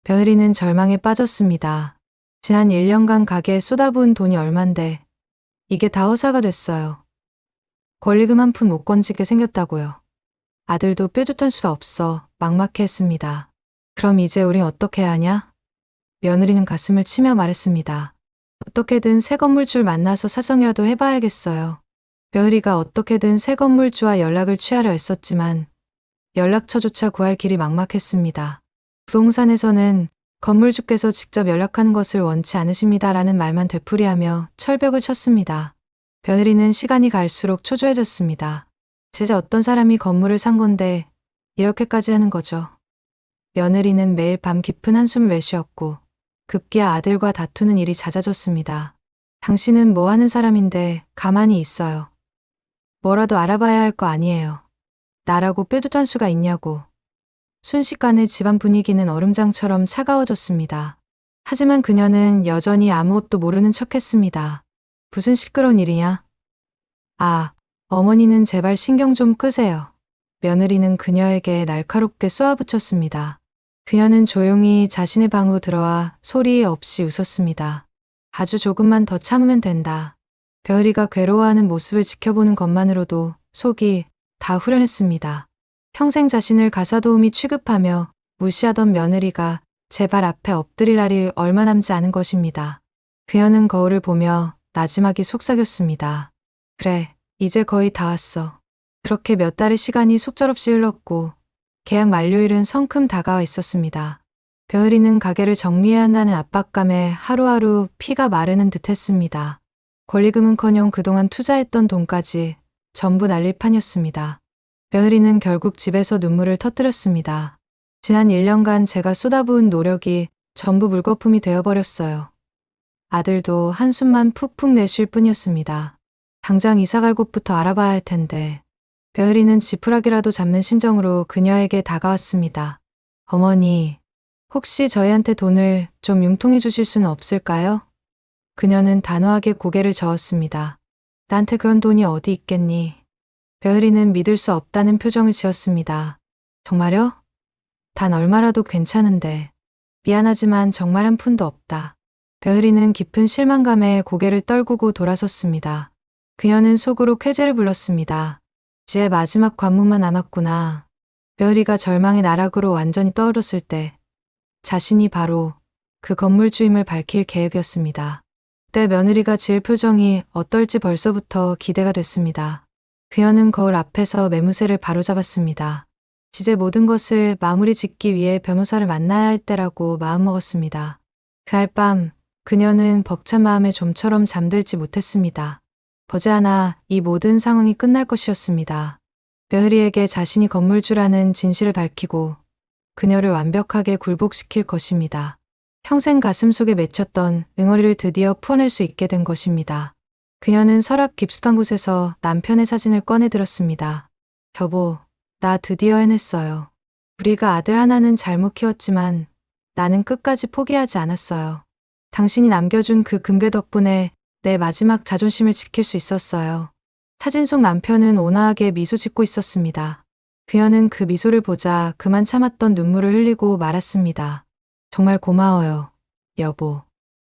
며느리는 절망에 빠졌습니다. 지난 1년간 가게에 쏟아부은 돈이 얼만데 이게 다 허사가 됐어요. 권리금 한 푼 못 건지게 생겼다고요. 아들도 뾰족할 수가 없어 막막해 했습니다. 그럼 이제 우린 어떻게 해야 하냐? 며느리는 가슴을 치며 말했습니다. 어떻게든 새 건물주를 만나서 사정이라도 해봐야겠어요. 며느리가 어떻게든 새 건물주와 연락을 취하려 했었지만 연락처조차 구할 길이 막막했습니다. 부동산에서는 건물주께서 직접 연락하는 것을 원치 않으십니다라는 말만 되풀이하며 철벽을 쳤습니다. 며느리는 시간이 갈수록 초조해졌습니다. 제자 어떤 사람이 건물을 산 건데 이렇게까지 하는 거죠. 며느리는 매일 밤 깊은 한숨을 내쉬었고 급기야 아들과 다투는 일이 잦아졌습니다. 당신은 뭐 하는 사람인데 가만히 있어요. 뭐라도 알아봐야 할 거 아니에요. 나라고 뾰족한 수가 있냐고. 순식간에 집안 분위기는 얼음장처럼 차가워졌습니다. 하지만 그녀는 여전히 아무것도 모르는 척했습니다. 무슨 시끄러운 일이냐? 아, 어머니는 제발 신경 좀 끄세요. 며느리는 그녀에게 날카롭게 쏘아붙였습니다. 그녀는 조용히 자신의 방으로 들어와 소리 없이 웃었습니다. 아주 조금만 더 참으면 된다. 며느리가 괴로워하는 모습을 지켜보는 것만으로도 속이 다 후련했습니다. 평생 자신을 가사도우미 취급하며 무시하던 며느리가 제 발 앞에 엎드릴 날이 얼마 남지 않은 것입니다. 그녀는 거울을 보며 나지막이 속삭였습니다. 그래, 이제 거의 다 왔어. 그렇게 몇 달의 시간이 속절없이 흘렀고 계약 만료일은 성큼 다가와 있었습니다. 며느리는 가게를 정리해야 한다는 압박감에 하루하루 피가 마르는 듯 했습니다. 권리금은커녕 그동안 투자했던 돈까지 전부 날릴 판이었습니다. 며느리는 결국 집에서 눈물을 터뜨렸습니다. 지난 1년간 제가 쏟아부은 노력이 전부 물거품이 되어버렸어요. 아들도 한숨만 푹푹 내쉴 뿐이었습니다. 당장 이사갈 곳부터 알아봐야 할 텐데. 며느리는 지푸라기라도 잡는 심정으로 그녀에게 다가왔습니다. 어머니, 혹시 저희한테 돈을 좀 융통해 주실 수는 없을까요? 그녀는 단호하게 고개를 저었습니다. 나한테 그런 돈이 어디 있겠니? 며느리는 믿을 수 없다는 표정을 지었습니다. 정말요? 단 얼마라도 괜찮은데. 미안하지만 정말 한 푼도 없다. 며느리는 깊은 실망감에 고개를 떨구고 돌아섰습니다. 그녀는 속으로 쾌재를 불렀습니다. 이제 마지막 관문만 남았구나. 며느리가 절망의 나락으로 완전히 떠오르었을 때 자신이 바로 그 건물주임을 밝힐 계획이었습니다. 그때 며느리가 지을 표정이 어떨지 벌써부터 기대가 됐습니다. 그녀는 거울 앞에서 매무새를 바로잡았습니다. 이제 모든 것을 마무리 짓기 위해 변호사를 만나야 할 때라고 마음먹었습니다. 그날 밤 그녀는 벅찬 마음에 좀처럼 잠들지 못했습니다. 머지않아 이 모든 상황이 끝날 것이었습니다. 며느리에게 자신이 건물주라는 진실을 밝히고 그녀를 완벽하게 굴복시킬 것입니다. 평생 가슴속에 맺혔던 응어리를 드디어 풀어낼 수 있게 된 것입니다. 그녀는 서랍 깊숙한 곳에서 남편의 사진을 꺼내 들었습니다. 여보, 나 드디어 해냈어요. 우리가 아들 하나는 잘못 키웠지만 나는 끝까지 포기하지 않았어요. 당신이 남겨준 그 금괴 덕분에 내 마지막 자존심을 지킬 수 있었어요. 사진 속 남편은 온화하게 미소 짓고 있었습니다. 그녀는 그 미소를 보자 그만 참았던 눈물을 흘리고 말았습니다. 정말 고마워요, 여보.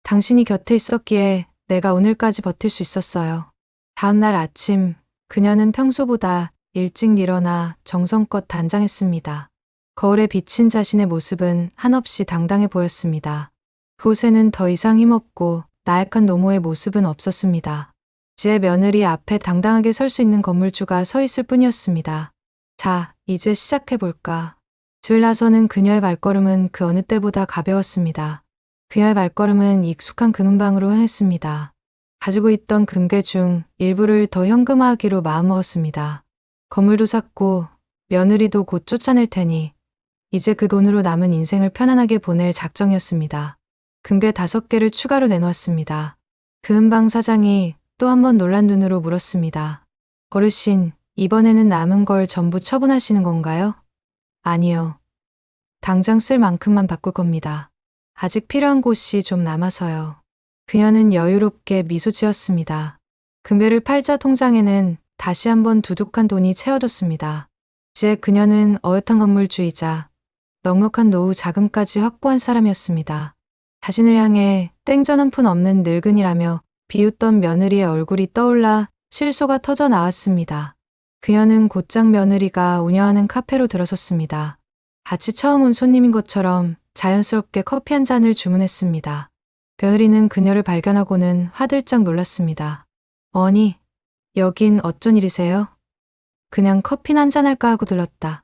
당신이 곁에 있었기에 내가 오늘까지 버틸 수 있었어요. 다음 날 아침, 그녀는 평소보다 일찍 일어나 정성껏 단장했습니다. 거울에 비친 자신의 모습은 한없이 당당해 보였습니다. 그곳에는 더 이상 힘없고 나약한 노모의 모습은 없었습니다. 지의 며느리 앞에 당당하게 설 수 있는 건물주가 서 있을 뿐이었습니다. 자, 이제 시작해볼까. 집을 나서는 그녀의 발걸음은 그 어느 때보다 가벼웠습니다. 그녀의 발걸음은 익숙한 금은방으로 향했습니다. 가지고 있던 금괴 중 일부를 더 현금화하기로 마음먹었습니다. 건물도 샀고 며느리도 곧 쫓아낼 테니 이제 그 돈으로 남은 인생을 편안하게 보낼 작정이었습니다. 금괴 5개를 추가로 내놓았습니다. 금은방 사장이 또 한 번 놀란 눈으로 물었습니다. 어르신, 이번에는 남은 걸 전부 처분하시는 건가요? 아니요. 당장 쓸 만큼만 바꿀 겁니다. 아직 필요한 곳이 좀 남아서요. 그녀는 여유롭게 미소 지었습니다. 금괴를 팔자 통장에는 다시 한번 두둑한 돈이 채워졌습니다. 이제 그녀는 어엿한 건물주의자, 넉넉한 노후 자금까지 확보한 사람이었습니다. 자신을 향해 땡전 한 푼 없는 늙은이라며 비웃던 며느리의 얼굴이 떠올라 실소가 터져 나왔습니다. 그녀는 곧장 며느리가 운영하는 카페로 들어섰습니다. 같이 처음 온 손님인 것처럼 자연스럽게 커피 한 잔을 주문했습니다. 며느리는 그녀를 발견하고는 화들짝 놀랐습니다. 어머니, 여긴 어쩐 일이세요? 그냥 커피 한 잔 할까 하고 들렀다.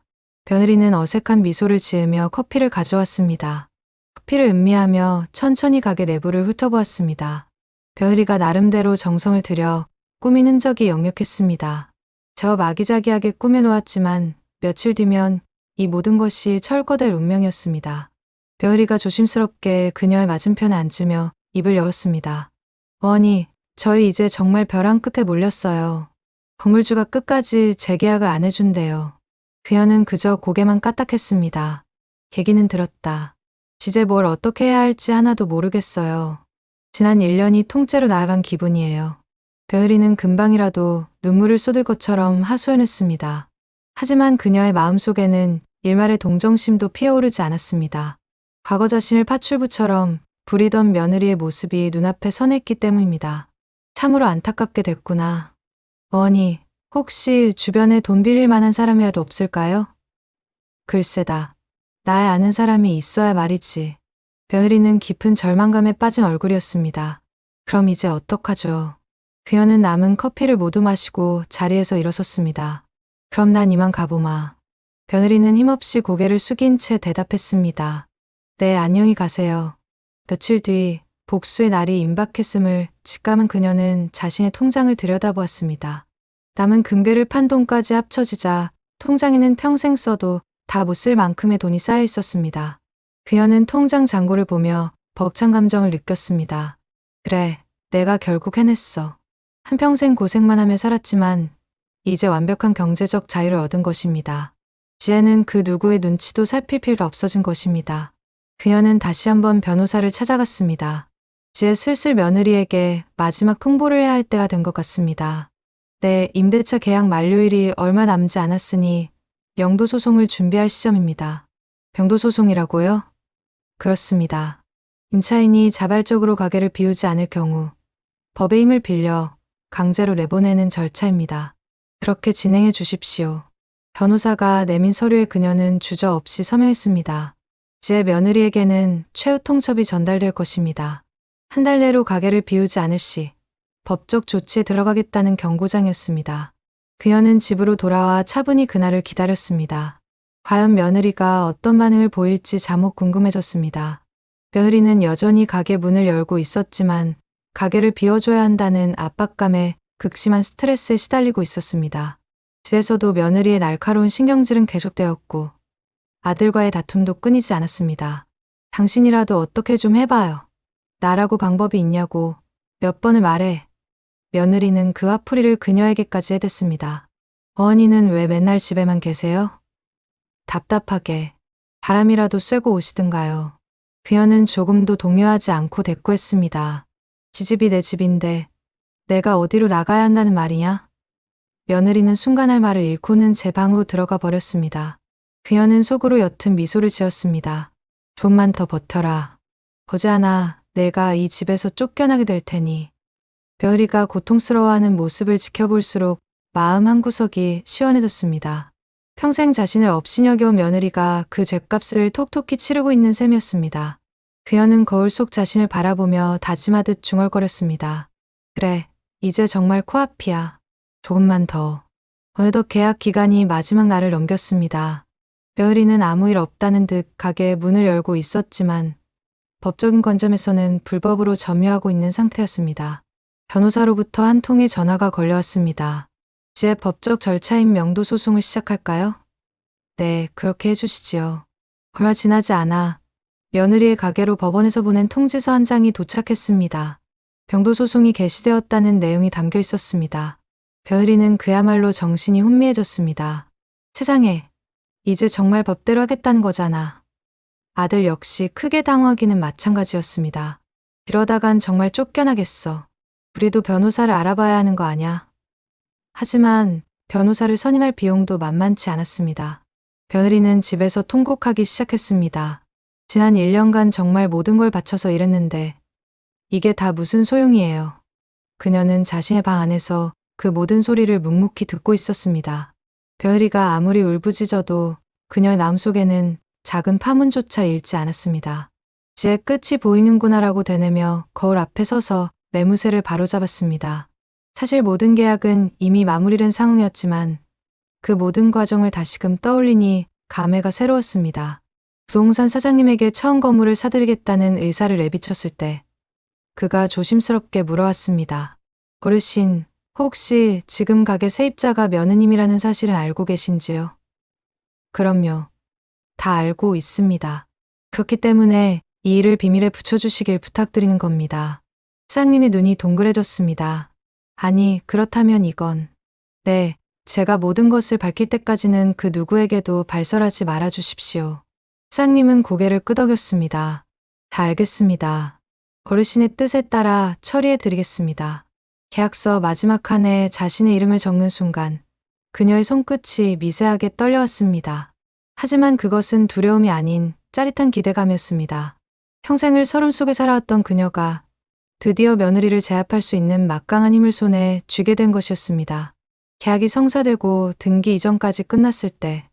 며느리는 어색한 미소를 지으며 커피를 가져왔습니다. 커피를 음미하며 천천히 가게 내부를 훑어보았습니다. 며느리가 나름대로 정성을 들여 꾸민 흔적이 역력했습니다. 저 아기자기하게 꾸며놓았지만 며칠 뒤면 이 모든 것이 철거될 운명이었습니다. 며느리가 조심스럽게 그녀의 맞은편에 앉으며 입을 열었습니다. 어머니, 저희 이제 정말 벼랑 끝에 몰렸어요. 건물주가 끝까지 재계약을 안 해준대요. 그녀는 그저 고개만 까딱했습니다. 계기는 들었다. 이제 뭘 어떻게 해야 할지 하나도 모르겠어요. 지난 1년이 통째로 나아간 기분이에요. 며느리는 금방이라도 눈물을 쏟을 것처럼 하소연했습니다. 하지만 그녀의 마음속에는 일말의 동정심도 피어오르지 않았습니다. 과거 자신을 파출부처럼 부리던 며느리의 모습이 눈앞에 선했기 때문입니다. 참으로 안타깝게 됐구나. 어머니, 혹시 주변에 돈 빌릴 만한 사람이라도 없을까요? 글쎄다. 나의 아는 사람이 있어야 말이지. 며느리는 깊은 절망감에 빠진 얼굴이었습니다. 그럼 이제 어떡하죠? 그녀는 남은 커피를 모두 마시고 자리에서 일어섰습니다. 그럼 난 이만 가보마. 며느리는 힘없이 고개를 숙인 채 대답했습니다. 네, 안녕히 가세요. 며칠 뒤 복수의 날이 임박했음을 직감한 그녀는 자신의 통장을 들여다보았습니다. 남은 금괴를 판 돈까지 합쳐지자 통장에는 평생 써도 다 못 쓸 만큼의 돈이 쌓여 있었습니다. 그녀는 통장 잔고를 보며 벅찬 감정을 느꼈습니다. 그래, 내가 결국 해냈어. 한평생 고생만 하며 살았지만 이제 완벽한 경제적 자유를 얻은 것입니다. 지혜는 그 누구의 눈치도 살필 필요가 없어진 것입니다. 그녀는 다시 한번 변호사를 찾아갔습니다. 이제 슬슬 며느리에게 마지막 통보를 해야 할 때가 된 것 같습니다. 네, 임대차 계약 만료일이 얼마 남지 않았으니 영도소송을 준비할 시점입니다. 병도소송이라고요? 그렇습니다. 임차인이 자발적으로 가게를 비우지 않을 경우 법의 힘을 빌려 강제로 내보내는 절차입니다. 그렇게 진행해 주십시오. 변호사가 내민 서류에 그녀는 주저없이 서명했습니다. 제 며느리에게는 최후 통첩이 전달될 것입니다. 한 달 내로 가게를 비우지 않을 시 법적 조치에 들어가겠다는 경고장이었습니다. 그녀는 집으로 돌아와 차분히 그날을 기다렸습니다. 과연 며느리가 어떤 반응을 보일지 자목 궁금해졌습니다. 며느리는 여전히 가게 문을 열고 있었지만 가게를 비워줘야 한다는 압박감에 극심한 스트레스에 시달리고 있었습니다. 집에서도 며느리의 날카로운 신경질은 계속되었고 아들과의 다툼도 끊이지 않았습니다. 당신이라도 어떻게 좀 해봐요. 나라고 방법이 있냐고 몇 번을 말해. 며느리는 그 화풀이를 그녀에게까지 해댔습니다. 어머니는 왜 맨날 집에만 계세요? 답답하게 바람이라도 쐬고 오시든가요. 그녀는 조금도 동요하지 않고 대꾸했습니다. 지집이 내 집인데 내가 어디로 나가야 한다는 말이냐? 며느리는 순간 할 말을 잃고는 제 방으로 들어가 버렸습니다. 그녀는 속으로 옅은 미소를 지었습니다. 좀만 더 버텨라. 거지않아 내가 이 집에서 쫓겨나게 될 테니 벼을이가 고통스러워하는 모습을 지켜볼수록 마음 한구석이 시원해졌습니다. 평생 자신을 업신여겨온 며느리가 그 죗값을 톡톡히 치르고 있는 셈이었습니다. 그녀는 거울 속 자신을 바라보며 다짐하듯 중얼거렸습니다. 그래, 이제 정말 코앞이야. 조금만 더. 어느덧 계약 기간이 마지막 날을 넘겼습니다. 벼을이는 아무 일 없다는 듯 가게의 문을 열고 있었지만 법적인 관점에서는 불법으로 점유하고 있는 상태였습니다. 변호사로부터 한 통의 전화가 걸려왔습니다. 이제 법적 절차인 명도 소송을 시작할까요? 네, 그렇게 해주시지요. 얼마 지나지 않아 며느리의 가게로 법원에서 보낸 통지서 한 장이 도착했습니다. 병도 소송이 개시되었다는 내용이 담겨 있었습니다. 벼을이는 그야말로 정신이 혼미해졌습니다. 세상에, 이제 정말 법대로 하겠다는 거잖아. 아들 역시 크게 당황하기는 마찬가지였습니다. 이러다간 정말 쫓겨나겠어. 우리도 변호사를 알아봐야 하는 거 아냐? 하지만 변호사를 선임할 비용도 만만치 않았습니다. 벼을이는 집에서 통곡하기 시작했습니다. 지난 1년간 정말 모든 걸 바쳐서 일했는데 이게 다 무슨 소용이에요. 그녀는 자신의 방 안에서 그 모든 소리를 묵묵히 듣고 있었습니다. 벼을이가 아무리 울부짖어도 그녀의 마음속에는 작은 파문조차 잃지 않았습니다. 이제 끝이 보이는구나라고 되뇌며 거울 앞에 서서 매무새를 바로잡았습니다. 사실 모든 계약은 이미 마무리된 상황이었지만 그 모든 과정을 다시금 떠올리니 감회가 새로웠습니다. 부동산 사장님에게 처음 건물을 사드리겠다는 의사를 내비쳤을 때 그가 조심스럽게 물어왔습니다. 어르신, 혹시 지금 가게 세입자가 며느님이라는 사실은 알고 계신지요? 그럼요. 다 알고 있습니다. 그렇기 때문에 이 일을 비밀에 붙여주시길 부탁드리는 겁니다. 사장님의 눈이 동그래졌습니다. 아니, 그렇다면 이건. 네, 제가 모든 것을 밝힐 때까지는 그 누구에게도 발설하지 말아 주십시오. 사장님은 고개를 끄덕였습니다. 다 알겠습니다. 어르신의 뜻에 따라 처리해 드리겠습니다. 계약서 마지막 칸에 자신의 이름을 적는 순간 그녀의 손끝이 미세하게 떨려왔습니다. 하지만 그것은 두려움이 아닌 짜릿한 기대감이었습니다. 평생을 서름 속에 살아왔던 그녀가 드디어 며느리를 제압할 수 있는 막강한 힘을 손에 쥐게 된 것이었습니다. 계약이 성사되고 등기 이전까지 끝났을 때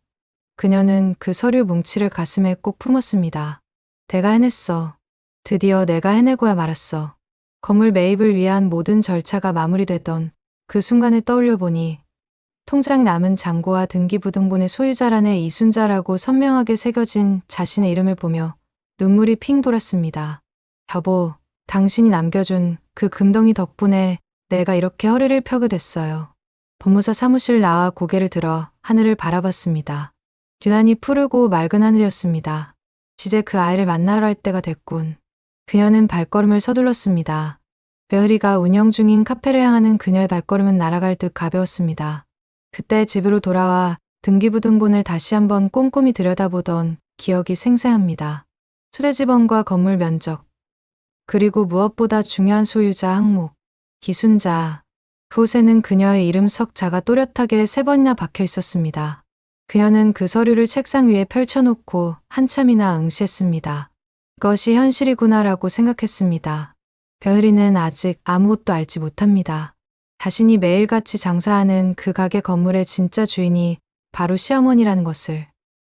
그녀는 그 서류 뭉치를 가슴에 꼭 품었습니다. 내가 해냈어. 드디어 내가 해내고야 말았어. 건물 매입을 위한 모든 절차가 마무리되던 그 순간을 떠올려 보니 통장에 남은 잔고와 등기부등본의 소유자란에 이순자라고 선명하게 새겨진 자신의 이름을 보며 눈물이 핑 돌았습니다. 여보, 당신이 남겨준 그 금덩이 덕분에 내가 이렇게 허리를 펴게 됐어요. 법무사 사무실 나와 고개를 들어 하늘을 바라봤습니다. 유난히 푸르고 맑은 하늘이었습니다. 이제 그 아이를 만나러 할 때가 됐군. 그녀는 발걸음을 서둘렀습니다. 벼을이가 운영 중인 카페를 향하는 그녀의 발걸음은 날아갈 듯 가벼웠습니다. 그때 집으로 돌아와 등기부등본을 다시 한번 꼼꼼히 들여다보던 기억이 생생합니다. 수대지번과 건물 면적, 그리고 무엇보다 중요한 소유자 항목, 기순자. 그곳에는 그녀의 이름 석자가 또렷하게 3번이나 박혀 있었습니다. 그녀는 그 서류를 책상 위에 펼쳐놓고 한참이나 응시했습니다. 그것이 현실이구나라고 생각했습니다. 벼을이는 아직 아무것도 알지 못합니다. 자신이 매일같이 장사하는 그 가게 건물의 진짜 주인이 바로 시어머니라는 것을.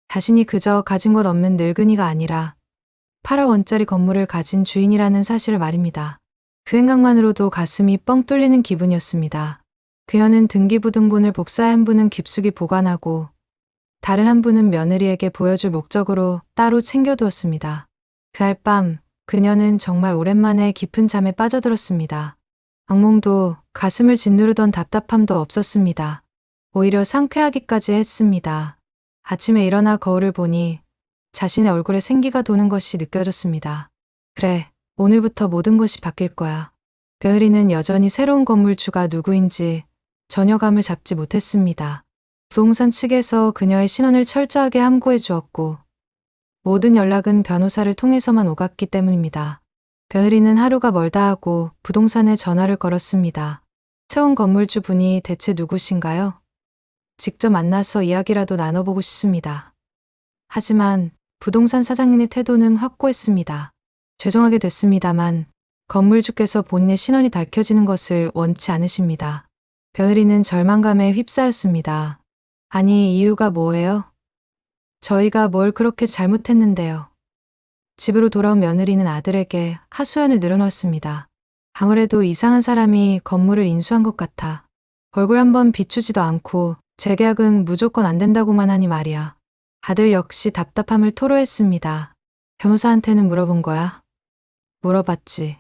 자신이 그저 가진 것 없는 늙은이가 아니라 8억 원짜리 건물을 가진 주인이라는 사실을 말입니다. 그 생각만으로도 가슴이 뻥 뚫리는 기분이었습니다. 그녀는 등기부등본을 복사해 한 분은 깊숙이 보관하고 다른 한 분은 며느리에게 보여줄 목적으로 따로 챙겨두었습니다. 그날 밤 그녀는 정말 오랜만에 깊은 잠에 빠져들었습니다. 악몽도 가슴을 짓누르던 답답함도 없었습니다. 오히려 상쾌하기까지 했습니다. 아침에 일어나 거울을 보니 자신의 얼굴에 생기가 도는 것이 느껴졌습니다. 그래, 오늘부터 모든 것이 바뀔 거야. 벼을이는 여전히 새로운 건물주가 누구인지 전혀 감을 잡지 못했습니다. 부동산 측에서 그녀의 신원을 철저하게 함구해 주었고 모든 연락은 변호사를 통해서만 오갔기 때문입니다. 벼을이는 하루가 멀다 하고 부동산에 전화를 걸었습니다. 새로운 건물주 분이 대체 누구신가요? 직접 만나서 이야기라도 나눠보고 싶습니다. 하지만 부동산 사장님의 태도는 확고했습니다. 죄송하게 됐습니다만 건물주께서 본인의 신원이 밝혀지는 것을 원치 않으십니다. 며느리는 절망감에 휩싸였습니다. 아니, 이유가 뭐예요? 저희가 뭘 그렇게 잘못했는데요. 집으로 돌아온 며느리는 아들에게 하소연을 늘어놓았습니다. 아무래도 이상한 사람이 건물을 인수한 것 같아. 얼굴 한번 비추지도 않고 재계약은 무조건 안 된다고만 하니 말이야. 아들 역시 답답함을 토로했습니다. 변호사한테는 물어본 거야? 물어봤지.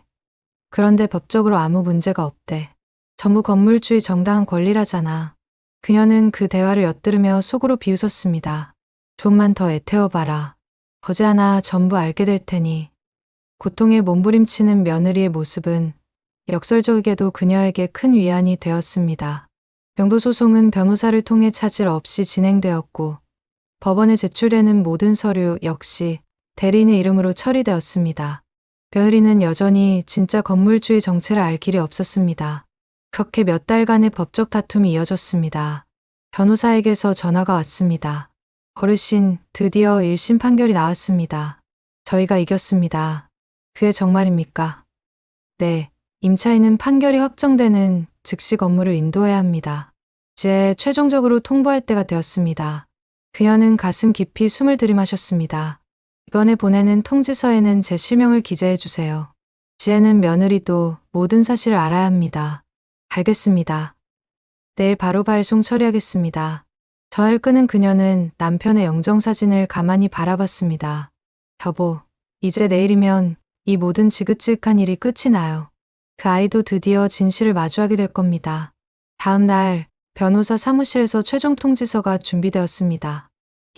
그런데 법적으로 아무 문제가 없대. 전부 건물주의 정당한 권리라잖아. 그녀는 그 대화를 엿들으며 속으로 비웃었습니다. 좀만 더 애태워봐라. 거제하나 전부 알게 될 테니. 고통에 몸부림치는 며느리의 모습은 역설적이게도 그녀에게 큰 위안이 되었습니다. 명도소송은 변호사를 통해 차질 없이 진행되었고 법원에 제출되는 모든 서류 역시 대리인의 이름으로 처리되었습니다. 며느리는 여전히 진짜 건물주의 정체를 알 길이 없었습니다. 그렇게 몇 달간의 법적 다툼이 이어졌습니다. 변호사에게서 전화가 왔습니다. 어르신, 드디어 1심 판결이 나왔습니다. 저희가 이겼습니다. 그게 정말입니까? 네, 임차인은 판결이 확정되는 즉시 건물을 인도해야 합니다. 이제 최종적으로 통보할 때가 되었습니다. 그녀는 가슴 깊이 숨을 들이마셨습니다. 이번에 보내는 통지서에는 제 실명을 기재해 주세요. 지혜는 며느리도 모든 사실을 알아야 합니다. 알겠습니다. 내일 바로 발송 처리하겠습니다. 전화를 끊은 그녀는 남편의 영정사진을 가만히 바라봤습니다. 여보, 이제 내일이면 이 모든 지긋지긋한 일이 끝이 나요. 그 아이도 드디어 진실을 마주하게 될 겁니다. 다음 날 변호사 사무실에서 최종 통지서가 준비되었습니다.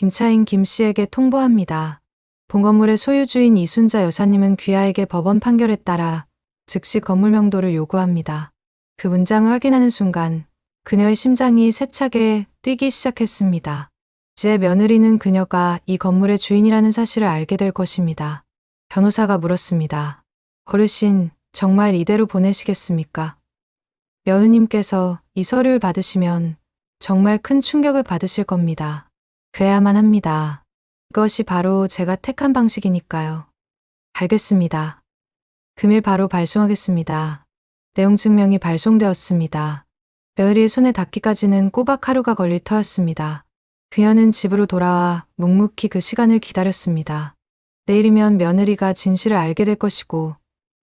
임차인 김 씨에게 통보합니다. 본 건물의 소유주인 이순자 여사님은 귀하에게 법원 판결에 따라 즉시 건물 명도를 요구합니다. 그 문장을 확인하는 순간 그녀의 심장이 세차게 뛰기 시작했습니다. 이제 며느리는 그녀가 이 건물의 주인이라는 사실을 알게 될 것입니다. 변호사가 물었습니다. 어르신, 정말 이대로 보내시겠습니까? 며느님께서 이 서류를 받으시면 정말 큰 충격을 받으실 겁니다. 그래야만 합니다. 그것이 바로 제가 택한 방식이니까요. 알겠습니다. 금일 바로 발송하겠습니다. 내용 증명이 발송되었습니다. 며느리의 손에 닿기까지는 꼬박 하루가 걸릴 터였습니다. 그녀는 집으로 돌아와 묵묵히 그 시간을 기다렸습니다. 내일이면 며느리가 진실을 알게 될 것이고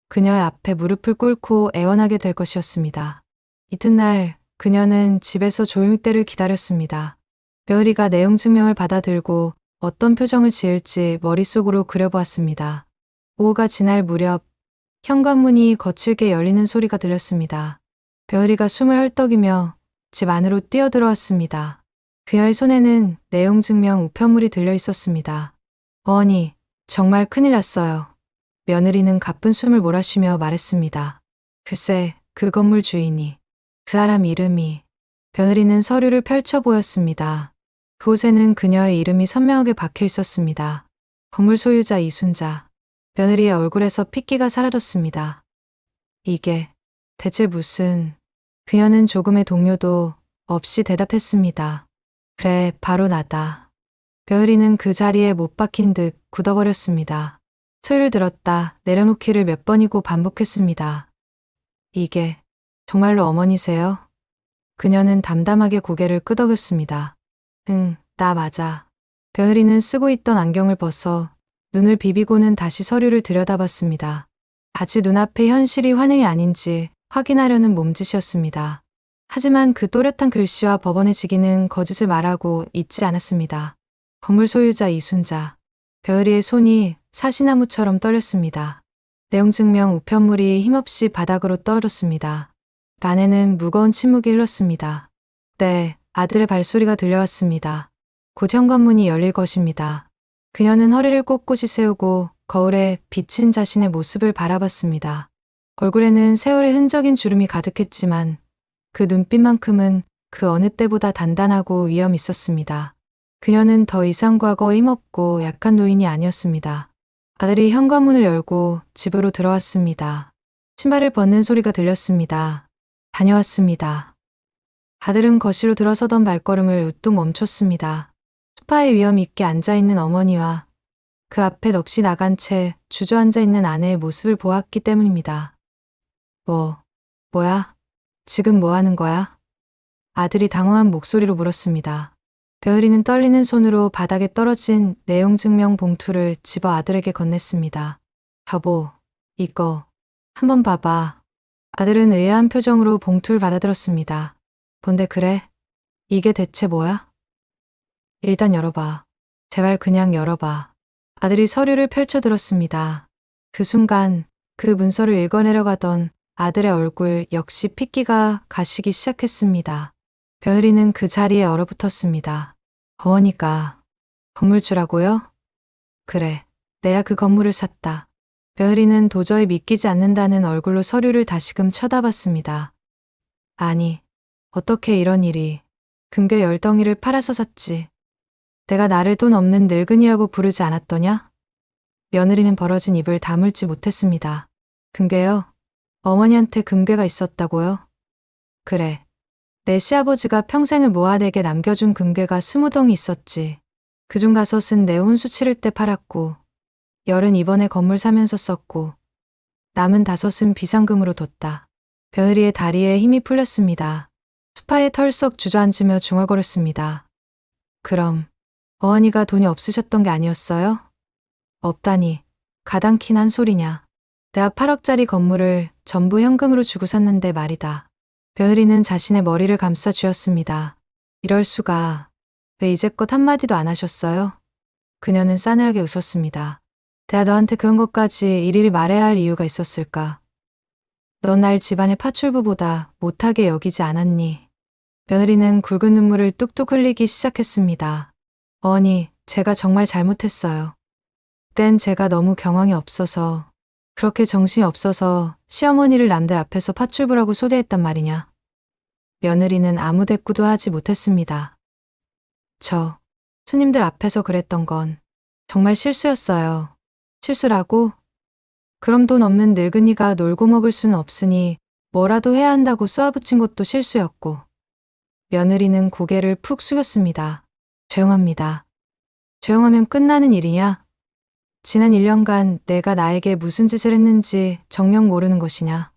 그녀의 앞에 무릎을 꿇고 애원하게 될 것이었습니다. 이튿날 그녀는 집에서 조용히 때를 기다렸습니다. 며느리가 내용 증명을 받아들고 어떤 표정을 지을지 머릿속으로 그려보았습니다. 오후가 지날 무렵 현관문이 거칠게 열리는 소리가 들렸습니다. 며느리가 숨을 헐떡이며 집 안으로 뛰어들어왔습니다. 그녀의 손에는 내용 증명 우편물이 들려 있었습니다. 어머니, 정말 큰일 났어요. 며느리는 가쁜 숨을 몰아쉬며 말했습니다. 글쎄, 그 건물 주인이, 그 사람 이름이. 며느리는 서류를 펼쳐 보였습니다. 그곳에는 그녀의 이름이 선명하게 박혀 있었습니다. 건물 소유자 이순자. 며느리의 얼굴에서 핏기가 사라졌습니다. 이게 대체 무슨... 그녀는 조금의 동요도 없이 대답했습니다. 그래, 바로 나다. 며느리는 그 자리에 못 박힌 듯 굳어버렸습니다. 소리를 들었다 내려놓기를 몇 번이고 반복했습니다. 이게 정말로 어머니세요? 그녀는 담담하게 고개를 끄덕였습니다. 응, 나 맞아. 며느리는 쓰고 있던 안경을 벗어 눈을 비비고는 다시 서류를 들여다봤습니다. 마치 눈앞의 현실이 환영이 아닌지 확인하려는 몸짓이었습니다. 하지만 그 또렷한 글씨와 법원의 직위는 거짓을 말하고 있지 않았습니다. 건물 소유자 이순자. 며느리의 손이 사시나무처럼 떨렸습니다. 내용 증명 우편물이 힘없이 바닥으로 떨어졌습니다. 안에는 무거운 침묵이 흘렀습니다. 네, 아들의 발소리가 들려왔습니다. 곧 현관문이 열릴 것입니다. 그녀는 허리를 꼿꼿이 세우고 거울에 비친 자신의 모습을 바라봤습니다. 얼굴에는 세월의 흔적인 주름이 가득했지만 그 눈빛만큼은 그 어느 때보다 단단하고 위엄 있었습니다. 그녀는 더 이상 과거 힘없고 약한 노인이 아니었습니다. 아들이 현관문을 열고 집으로 들어왔습니다. 신발을 벗는 소리가 들렸습니다. 다녀왔습니다. 아들은 거실로 들어서던 발걸음을 우뚝 멈췄습니다. 소파에 위험 있게 앉아있는 어머니와 그 앞에 넋이 나간 채 주저앉아 있는 아내의 모습을 보았기 때문입니다. 뭐야? 지금 뭐 하는 거야? 아들이 당황한 목소리로 물었습니다. 벼을이는 떨리는 손으로 바닥에 떨어진 내용 증명 봉투를 집어 아들에게 건넸습니다. 여보, 이거 한번 봐봐. 아들은 의아한 표정으로 봉투를 받아들었습니다. 뭔데 그래? 이게 대체 뭐야? 일단 열어봐. 제발 그냥 열어봐. 아들이 서류를 펼쳐들었습니다. 그 순간 그 문서를 읽어내려가던 아들의 얼굴 역시 핏기가 가시기 시작했습니다. 벼을이는 그 자리에 얼어붙었습니다. 어머니가 건물주라고요? 그래, 내야 그 건물을 샀다. 벼을이는 도저히 믿기지 않는다는 얼굴로 서류를 다시금 쳐다봤습니다. 아니, 어떻게 이런 일이. 금괴 10덩이를 팔아서 샀지. 내가 나를 돈 없는 늙은이라고 부르지 않았더냐? 며느리는 벌어진 입을 다물지 못했습니다. 금괴요? 어머니한테 금괴가 있었다고요? 그래. 내 시아버지가 평생을 모아 내게 남겨준 금괴가 20덩이 있었지. 그중 5은 내 혼수 치를 때 팔았고, 10은 이번에 건물 사면서 썼고, 남은 5은 비상금으로 뒀다. 벼을이의 다리에 힘이 풀렸습니다. 소파에 털썩 주저앉으며 중얼거렸습니다. 그럼 어머니가 돈이 없으셨던 게 아니었어요? 없다니, 가당킨 한 소리냐. 내가 8억짜리 건물을 전부 현금으로 주고 샀는데 말이다. 벼을이는 자신의 머리를 감싸 쥐었습니다. 이럴 수가. 왜 이제껏 한마디도 안 하셨어요? 그녀는 싸늘하게 웃었습니다. 내가 너한테 그런 것까지 일일이 말해야 할 이유가 있었을까? 넌 날 집안의 파출부보다 못하게 여기지 않았니? 벼을이는 굵은 눈물을 뚝뚝 흘리기 시작했습니다. 어머니, 제가 정말 잘못했어요. 그땐 제가 너무 경황이 없어서, 그렇게 정신이 없어서 시어머니를 남들 앞에서 파출부라고 소개했단 말이냐. 며느리는 아무 대꾸도 하지 못했습니다. 손님들 앞에서 그랬던 건 정말 실수였어요. 실수라고? 그럼 돈 없는 늙은이가 놀고 먹을 수는 없으니 뭐라도 해야 한다고 쏘아붙인 것도 실수였고. 며느리는 고개를 푹 숙였습니다. 조용합니다. 조용하면 끝나는 일이냐? 지난 1년간 내가 나에게 무슨 짓을 했는지 정녕 모르는 것이냐?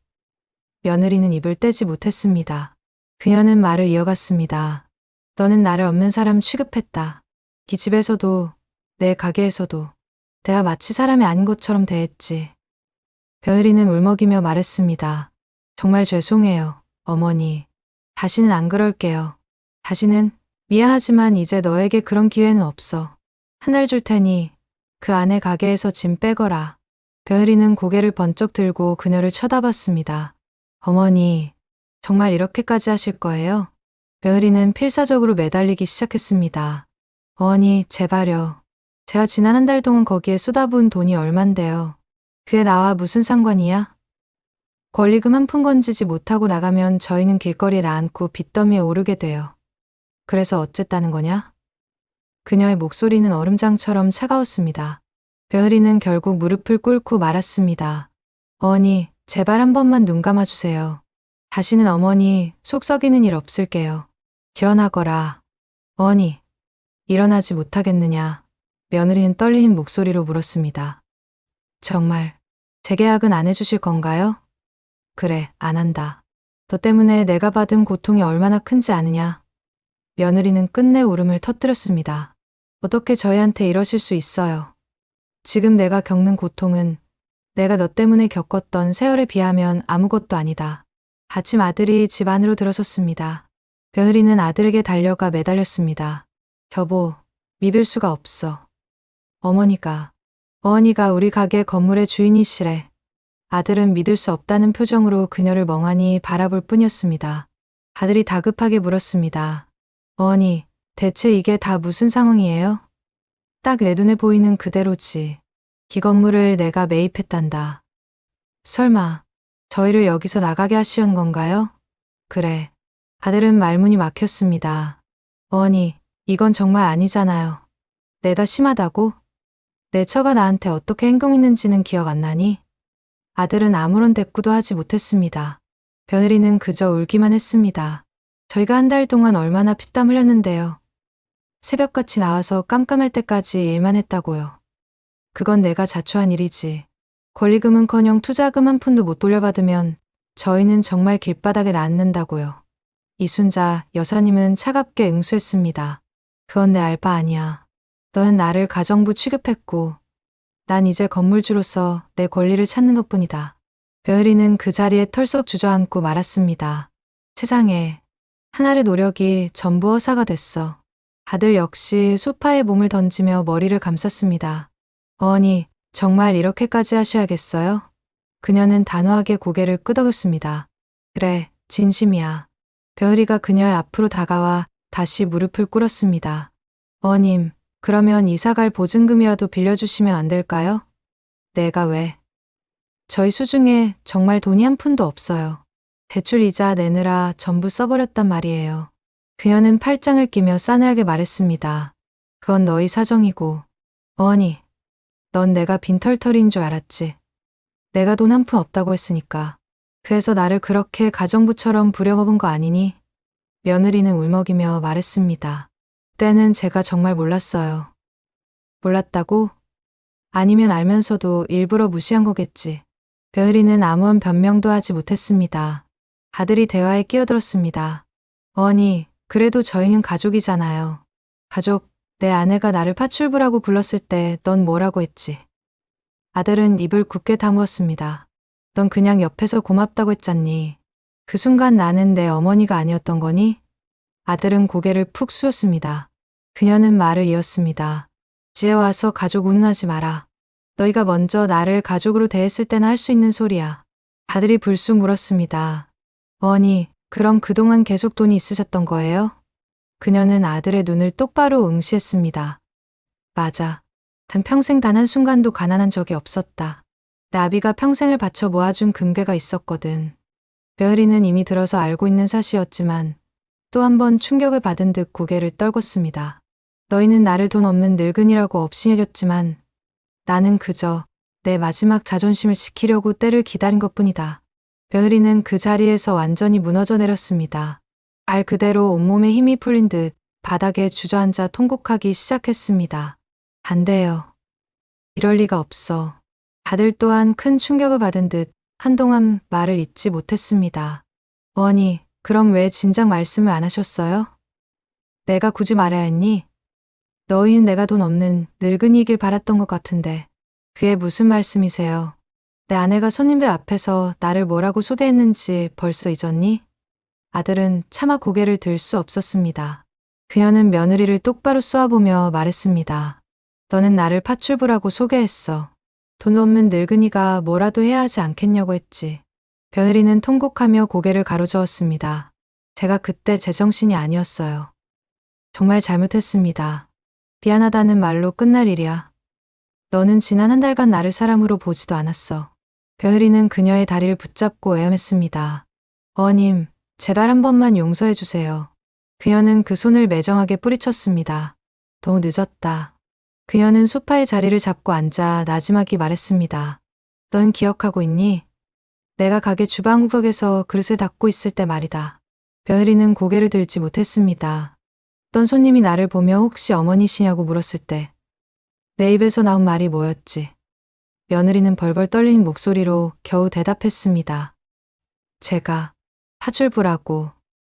며느리는 입을 떼지 못했습니다. 그녀는 말을 이어갔습니다. 너는 나를 없는 사람 취급했다. 이 집에서도 내 가게에서도 내가 마치 사람이 아닌 것처럼 대했지. 벼을이는 울먹이며 말했습니다. 정말 죄송해요, 어머니. 다시는 안 그럴게요. 다시는 미안하지만 이제 너에게 그런 기회는 없어. 한 달 줄 테니 그 안에 가게에서 짐 빼거라. 벼을이는 고개를 번쩍 들고 그녀를 쳐다봤습니다. 어머니, 정말 이렇게까지 하실 거예요? 벼을이는 필사적으로 매달리기 시작했습니다. 어머니, 제발요. 제가 지난 한 달 동안 거기에 쏟아부은 돈이 얼만데요. 그게 나와 무슨 상관이야? 권리금 한 푼 건지지 못하고 나가면 저희는 길거리에 앉고 빚더미에 오르게 돼요. 그래서 어쨌다는 거냐? 그녀의 목소리는 얼음장처럼 차가웠습니다. 벼을이는 결국 무릎을 꿇고 말았습니다. 어머니, 제발 한 번만 눈 감아주세요. 다시는 어머니 속 썩이는 일 없을게요. 일어나거라. 어머니, 일어나지 못하겠느냐? 며느리는 떨리는 목소리로 물었습니다. 정말 재계약은 안 해주실 건가요? 그래, 안 한다. 너 때문에 내가 받은 고통이 얼마나 큰지 아느냐? 며느리는 끝내 울음을 터뜨렸습니다. 어떻게 저희한테 이러실 수 있어요? 지금 내가 겪는 고통은 내가 너 때문에 겪었던 세월에 비하면 아무것도 아니다. 아침 아들이 집 안으로 들어섰습니다. 벼을이는 아들에게 달려가 매달렸습니다. 여보, 믿을 수가 없어. 어머니가 우리 가게 건물의 주인이시래. 아들은 믿을 수 없다는 표정으로 그녀를 멍하니 바라볼 뿐이었습니다. 아들이 다급하게 물었습니다. 어머니, 대체 이게 다 무슨 상황이에요? 딱 내 눈에 보이는 그대로지. 이 건물을 내가 매입했단다. 설마 저희를 여기서 나가게 하시는 건가요? 그래. 아들은 말문이 막혔습니다. 어머니, 이건 정말 아니잖아요. 내가 심하다고? 내 처가 나한테 어떻게 행동했는지는 기억 안 나니? 아들은 아무런 대꾸도 하지 못했습니다. 벼을이는 그저 울기만 했습니다. 저희가 한 달 동안 얼마나 피땀 흘렸는데요. 새벽같이 나와서 깜깜할 때까지 일만 했다고요. 그건 내가 자초한 일이지. 권리금은커녕 투자금 한 푼도 못 돌려받으면 저희는 정말 길바닥에 놨는다고요. 이순자 여사님은 차갑게 응수했습니다. 그건 내 알 바 아니야. 너는 나를 가정부 취급했고 난 이제 건물주로서 내 권리를 찾는 것뿐이다. 벼슬이는 그 자리에 털썩 주저앉고 말았습니다. 세상에, 하나의 노력이 전부 허사가 됐어. 아들 역시 소파에 몸을 던지며 머리를 감쌌습니다. 어머니, 정말 이렇게까지 하셔야겠어요? 그녀는 단호하게 고개를 끄덕였습니다. 그래, 진심이야. 벼슬이가 그녀의 앞으로 다가와 다시 무릎을 꿇었습니다. 어머님, 그러면 이사갈 보증금이라도 빌려주시면 안 될까요? 내가 왜? 저희 수중에 정말 돈이 한 푼도 없어요. 대출 이자 내느라 전부 써버렸단 말이에요. 그녀는 팔짱을 끼며 싸늘하게 말했습니다. 그건 너희 사정이고. 어머니, 넌 내가 빈털털인 줄 알았지. 내가 돈 한 푼 없다고 했으니까. 그래서 나를 그렇게 가정부처럼 부려먹은 거 아니니? 며느리는 울먹이며 말했습니다. 그때는 제가 정말 몰랐어요. 몰랐다고? 아니면 알면서도 일부러 무시한 거겠지. 벼슬이는 아무런 변명도 하지 못했습니다. 아들이 대화에 끼어들었습니다. 어머니, 그래도 저희는 가족이잖아요. 가족, 내 아내가 나를 파출부라고 불렀을 때 넌 뭐라고 했지? 아들은 입을 굳게 다무었습니다. 넌 그냥 옆에서 고맙다고 했잖니. 그 순간 나는 내 어머니가 아니었던 거니? 아들은 고개를 푹 숙였습니다. 그녀는 말을 이었습니다. 이제 와서 가족 운운하지 마라. 너희가 먼저 나를 가족으로 대했을 때나 할 수 있는 소리야. 아들이 불쑥 물었습니다. 어머니, 그럼 그동안 계속 돈이 있으셨던 거예요? 그녀는 아들의 눈을 똑바로 응시했습니다. 맞아. 단 평생 단 한순간도 가난한 적이 없었다. 내 아비가 평생을 바쳐 모아준 금괴가 있었거든. 벼슬이는 이미 들어서 알고 있는 사실이었지만 또 한 번 충격을 받은 듯 고개를 떨궜습니다. 너희는 나를 돈 없는 늙은이라고 업신여겼지만 나는 그저 내 마지막 자존심을 지키려고 때를 기다린 것뿐이다. 벼슬이는 그 자리에서 완전히 무너져 내렸습니다. 말 그대로 온몸에 힘이 풀린 듯 바닥에 주저앉아 통곡하기 시작했습니다. 안 돼요. 이럴 리가 없어. 아들 또한 큰 충격을 받은 듯 한동안 말을 잇지 못했습니다. 어머니, 그럼 왜 진작 말씀을 안 하셨어요? 내가 굳이 말해야 했니? 너희는 내가 돈 없는 늙은이이길 바랐던 것 같은데 그게 무슨 말씀이세요? 내 아내가 손님들 앞에서 나를 뭐라고 소개했는지 벌써 잊었니? 아들은 차마 고개를 들 수 없었습니다. 그녀는 며느리를 똑바로 쏘아보며 말했습니다. 너는 나를 파출부라고 소개했어. 돈 없는 늙은이가 뭐라도 해야 하지 않겠냐고 했지. 벼슬이는 통곡하며 고개를 가로저었습니다. 제가 그때 제정신이 아니었어요. 정말 잘못했습니다. 미안하다는 말로 끝날 일이야. 너는 지난 한 달간 나를 사람으로 보지도 않았어. 벼슬이는 그녀의 다리를 붙잡고 애엄했습니다. 어머님, 제발 한 번만 용서해 주세요. 그녀는 그 손을 매정하게 뿌리쳤습니다. 너무 늦었다. 그녀는 소파에 자리를 잡고 앉아 나지막이 말했습니다. 넌 기억하고 있니? 내가 가게 주방구석에서 그릇을 닦고 있을 때 말이다. 벼슬이는 고개를 들지 못했습니다. 어떤 손님이 나를 보며 혹시 어머니시냐고 물었을 때 내 입에서 나온 말이 뭐였지? 며느리는 벌벌 떨리는 목소리로 겨우 대답했습니다. 제가 파출부라고.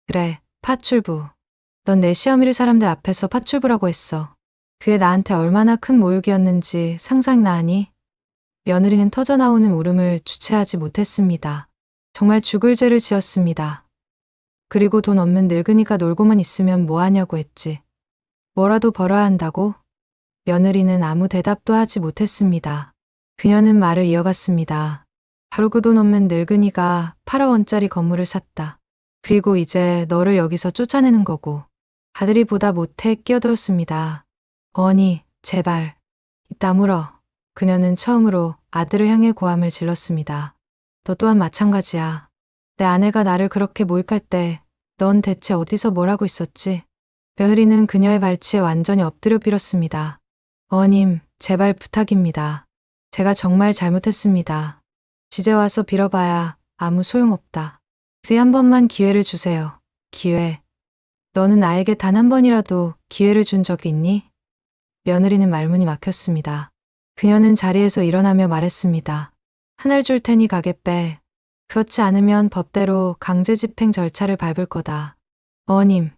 그래, 파출부. 넌 내 시어미를 사람들 앞에서 파출부라고 했어. 그게 나한테 얼마나 큰 모욕이었는지 상상나 하니? 며느리는 터져나오는 울음을 주체하지 못했습니다. 정말 죽을 죄를 지었습니다. 그리고 돈 없는 늙은이가 놀고만 있으면 뭐하냐고 했지. 뭐라도 벌어야 한다고? 며느리는 아무 대답도 하지 못했습니다. 그녀는 말을 이어갔습니다. 바로 그 돈 없는 늙은이가 8억 원짜리 건물을 샀다. 그리고 이제 너를 여기서 쫓아내는 거고. 아들이 보다 못해 끼어들었습니다. 어머니, 제발. 입 다물어. 그녀는 처음으로 아들을 향해 고함을 질렀습니다. 너 또한 마찬가지야. 내 아내가 나를 그렇게 모욕할 때 넌 대체 어디서 뭘 하고 있었지? 벼슬이는 그녀의 발치에 완전히 엎드려 빌었습니다. 어머님, 제발 부탁입니다. 제가 정말 잘못했습니다. 이제 와서 빌어봐야 아무 소용없다. 뒤에 한 번만 기회를 주세요. 기회. 너는 나에게 단 한 번이라도 기회를 준 적이 있니? 며느리는 말문이 막혔습니다. 그녀는 자리에서 일어나며 말했습니다. 한 알 줄 테니 가게 빼. 그렇지 않으면 법대로 강제 집행 절차를 밟을 거다. 어머님.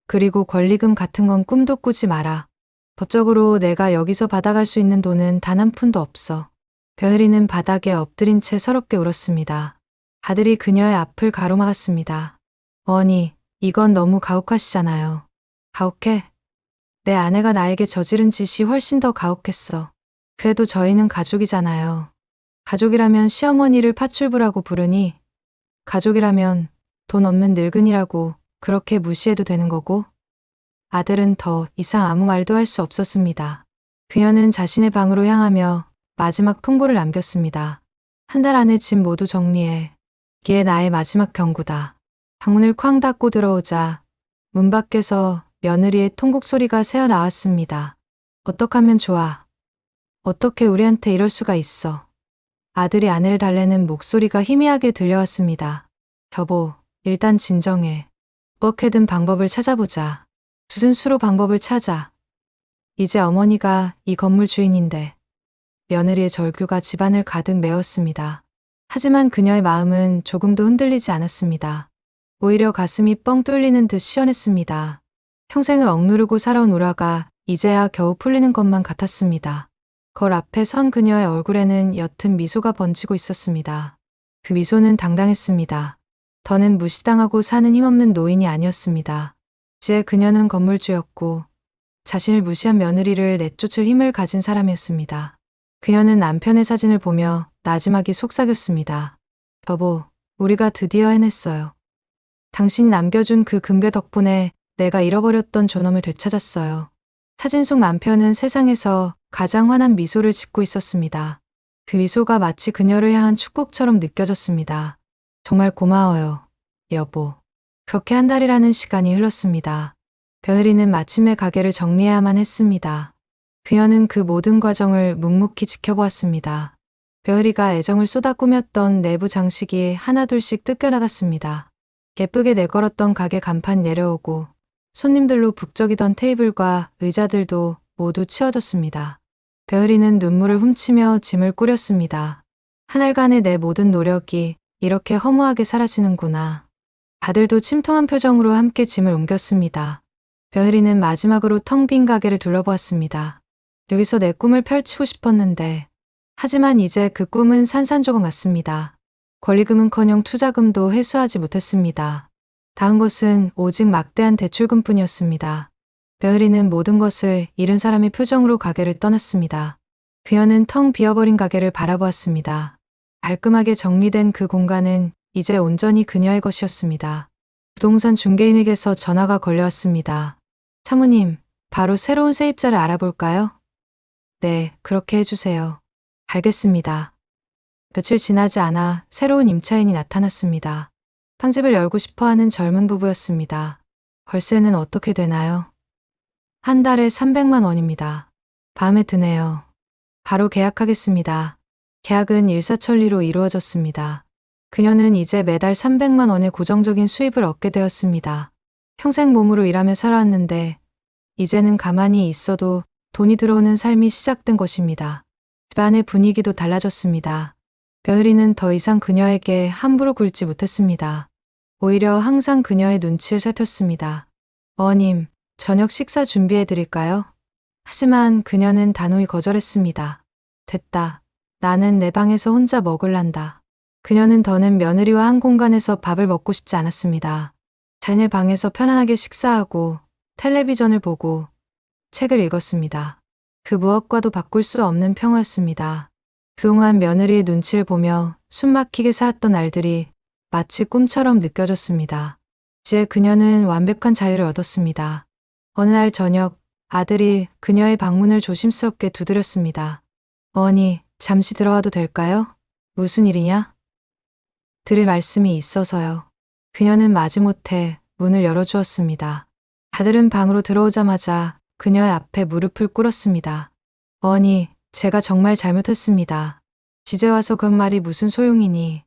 그리고 권리금 같은 건 꿈도 꾸지 마라. 법적으로 내가 여기서 받아갈 수 있는 돈은 단 한 푼도 없어. 벼혜리는 바닥에 엎드린 채 서럽게 울었습니다. 아들이 그녀의 앞을 가로막았습니다. 어머니, 이건 너무 가혹하시잖아요. 가혹해? 내 아내가 나에게 저지른 짓이 훨씬 더 가혹했어. 그래도 저희는 가족이잖아요. 가족이라면 시어머니를 파출부라고 부르니, 가족이라면 돈 없는 늙은이라고 그렇게 무시해도 되는 거고? 아들은 더 이상 아무 말도 할 수 없었습니다. 그녀는 자신의 방으로 향하며 마지막 통보를 남겼습니다. 한 달 안에 집 모두 정리해. 이게 나의 마지막 경고다. 방문을 쾅 닫고 들어오자 문 밖에서 며느리의 통곡 소리가 새어 나왔습니다. 어떡하면 좋아. 어떻게 우리한테 이럴 수가 있어. 아들이 아내를 달래는 목소리가 희미하게 들려왔습니다. 여보, 일단 진정해. 어떻게든 방법을 찾아보자. 무슨 수로 방법을 찾아. 이제 어머니가 이 건물 주인인데. 며느리의 절규가 집안을 가득 메웠습니다. 하지만 그녀의 마음은 조금도 흔들리지 않았습니다. 오히려 가슴이 뻥 뚫리는 듯 시원했습니다. 평생을 억누르고 살아온 우라가 이제야 겨우 풀리는 것만 같았습니다. 거울 앞에 선 그녀의 얼굴에는 옅은 미소가 번지고 있었습니다. 그 미소는 당당했습니다. 더는 무시당하고 사는 힘없는 노인이 아니었습니다. 이제 그녀는 건물주였고 자신을 무시한 며느리를 내쫓을 힘을 가진 사람이었습니다. 그녀는 남편의 사진을 보며 나지막이 속삭였습니다. 여보, 우리가 드디어 해냈어요. 당신이 남겨준 그 금괴 덕분에 내가 잃어버렸던 존엄을 되찾았어요. 사진 속 남편은 세상에서 가장 환한 미소를 짓고 있었습니다. 그 미소가 마치 그녀를 향한 축복처럼 느껴졌습니다. 정말 고마워요, 여보. 그렇게 한 달이라는 시간이 흘렀습니다. 벼혜리는 마침내 가게를 정리해야만 했습니다. 그녀는 그 모든 과정을 묵묵히 지켜보았습니다. 벼혜리가 애정을 쏟아 꾸몄던 내부 장식이 하나둘씩 뜯겨나갔습니다. 예쁘게 내걸었던 가게 간판이 내려오고 손님들로 북적이던 테이블과 의자들도 모두 치워졌습니다. 벼혜리는 눈물을 훔치며 짐을 꾸렸습니다. 한 달간의 내 모든 노력이 이렇게 허무하게 사라지는구나. 아들도 침통한 표정으로 함께 짐을 옮겼습니다. 벼혜리는 마지막으로 텅 빈 가게를 둘러보았습니다. 여기서 내 꿈을 펼치고 싶었는데 하지만 이제 그 꿈은 산산조각 났습니다. 권리금은커녕 투자금도 회수하지 못했습니다. 닿은 것은 오직 막대한 대출금뿐이었습니다. 벼혜리는 모든 것을 잃은 사람의 표정으로 가게를 떠났습니다. 그녀는 텅 비어버린 가게를 바라보았습니다. 깔끔하게 정리된 그 공간은 이제 온전히 그녀의 것이었습니다. 부동산 중개인에게서 전화가 걸려왔습니다. 사모님, 바로 새로운 세입자를 알아볼까요? 네, 그렇게 해주세요. 알겠습니다. 며칠 지나지 않아 새로운 임차인이 나타났습니다. 빵집을 열고 싶어하는 젊은 부부였습니다. 월세는 어떻게 되나요? 한 달에 300만 원입니다. 마음에 드네요. 바로 계약하겠습니다. 계약은 일사천리로 이루어졌습니다. 그녀는 이제 매달 300만 원의 고정적인 수입을 얻게 되었습니다. 평생 몸으로 일하며 살아왔는데 이제는 가만히 있어도 돈이 들어오는 삶이 시작된 것입니다. 집안의 분위기도 달라졌습니다. 벼혜리는 더 이상 그녀에게 함부로 굴지 못했습니다. 오히려 항상 그녀의 눈치를 살폈습니다. 어머님, 저녁 식사 준비해 드릴까요? 하지만 그녀는 단호히 거절했습니다. 됐다. 나는 내 방에서 혼자 먹을란다. 그녀는 더는 며느리와 한 공간에서 밥을 먹고 싶지 않았습니다. 자신의 방에서 편안하게 식사하고 텔레비전을 보고 책을 읽었습니다. 그 무엇과도 바꿀 수 없는 평화였습니다. 그동안 며느리의 눈치를 보며 숨막히게 살았던 날들이 마치 꿈처럼 느껴졌습니다. 이제 그녀는 완벽한 자유를 얻었습니다. 어느 날 저녁 아들이 그녀의 방문을 조심스럽게 두드렸습니다. 어머니, 잠시 들어와도 될까요? 무슨 일이냐? 드릴 말씀이 있어서요. 그녀는 마지못해 문을 열어주었습니다. 아들은 방으로 들어오자마자 그녀의 앞에 무릎을 꿇었습니다. 어머니, 제가 정말 잘못했습니다. 이제 와서 그런 말이 무슨 소용이니.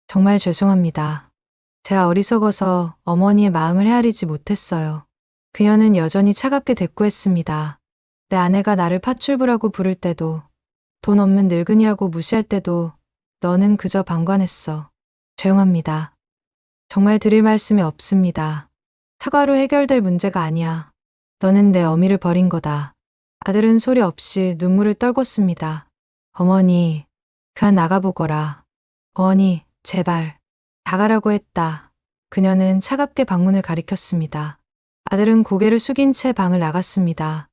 정말 죄송합니다. 제가 어리석어서 어머니의 마음을 헤아리지 못했어요. 그녀는 여전히 차갑게 대꾸했습니다. 내 아내가 나를 파출부라고 부를 때도 돈 없는 늙은이라고 무시할 때도 너는 그저 방관했어. 조용합니다. 정말 드릴 말씀이 없습니다. 사과로 해결될 문제가 아니야. 너는 내 어미를 버린 거다. 아들은 소리 없이 눈물을 떨궜습니다. 어머니, 그만 나가보거라. 어머니, 제발. 나가라고 했다. 그녀는 차갑게 방문을 가리켰습니다. 아들은 고개를 숙인 채 방을 나갔습니다.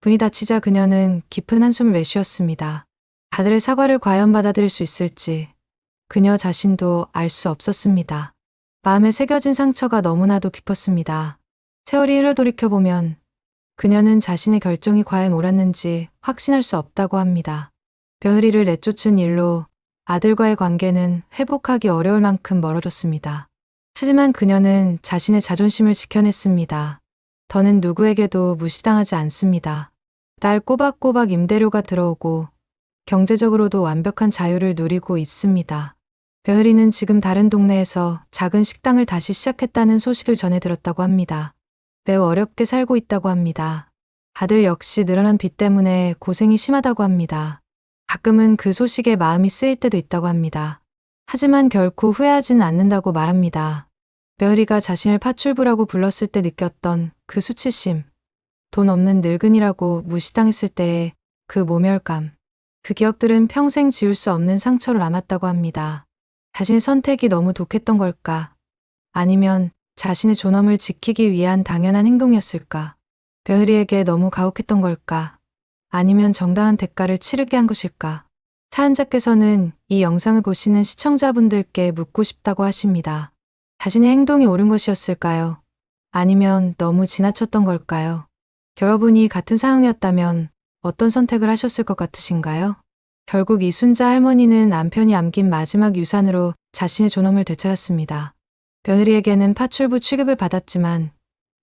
문이 닫히자 그녀는 깊은 한숨을 내쉬었습니다. 아들의 사과를 과연 받아들일 수 있을지 그녀 자신도 알 수 없었습니다. 마음에 새겨진 상처가 너무나도 깊었습니다. 세월이 흘러 돌이켜보면 그녀는 자신의 결정이 과연 옳았는지 확신할 수 없다고 합니다. 며느리를 내쫓은 일로 아들과의 관계는 회복하기 어려울 만큼 멀어졌습니다. 하지만 그녀는 자신의 자존심을 지켜냈습니다. 더는 누구에게도 무시당하지 않습니다. 딸 꼬박꼬박 임대료가 들어오고 경제적으로도 완벽한 자유를 누리고 있습니다. 며느리는 지금 다른 동네에서 작은 식당을 다시 시작했다는 소식을 전해 들었다고 합니다. 매우 어렵게 살고 있다고 합니다. 아들 역시 늘어난 빚 때문에 고생이 심하다고 합니다. 가끔은 그 소식에 마음이 쓰일 때도 있다고 합니다. 하지만 결코 후회하진 않는다고 말합니다. 며느리가 자신을 파출부라고 불렀을 때 느꼈던 그 수치심, 돈 없는 늙은이라고 무시당했을 때의 그 모멸감, 그 기억들은 평생 지울 수 없는 상처로 남았다고 합니다. 자신의 선택이 너무 독했던 걸까? 아니면 자신의 존엄을 지키기 위한 당연한 행동이었을까? 며느리에게 너무 가혹했던 걸까? 아니면 정당한 대가를 치르게 한 것일까? 사연자께서는 이 영상을 보시는 시청자분들께 묻고 싶다고 하십니다. 자신의 행동이 옳은 것이었을까요? 아니면 너무 지나쳤던 걸까요? 여러분이 같은 상황이었다면 어떤 선택을 하셨을 것 같으신가요? 결국 이순자 할머니는 남편이 안긴 마지막 유산으로 자신의 존엄을 되찾았습니다. 며느리에게는 파출부 취급을 받았지만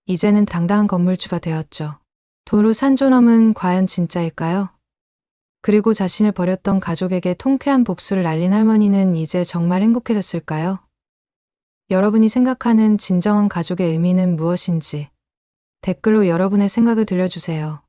이제는 당당한 건물주가 되었죠. 도로 산 존엄은 과연 진짜일까요? 그리고 자신을 버렸던 가족에게 통쾌한 복수를 날린 할머니는 이제 정말 행복해졌을까요? 여러분이 생각하는 진정한 가족의 의미는 무엇인지 댓글로 여러분의 생각을 들려주세요.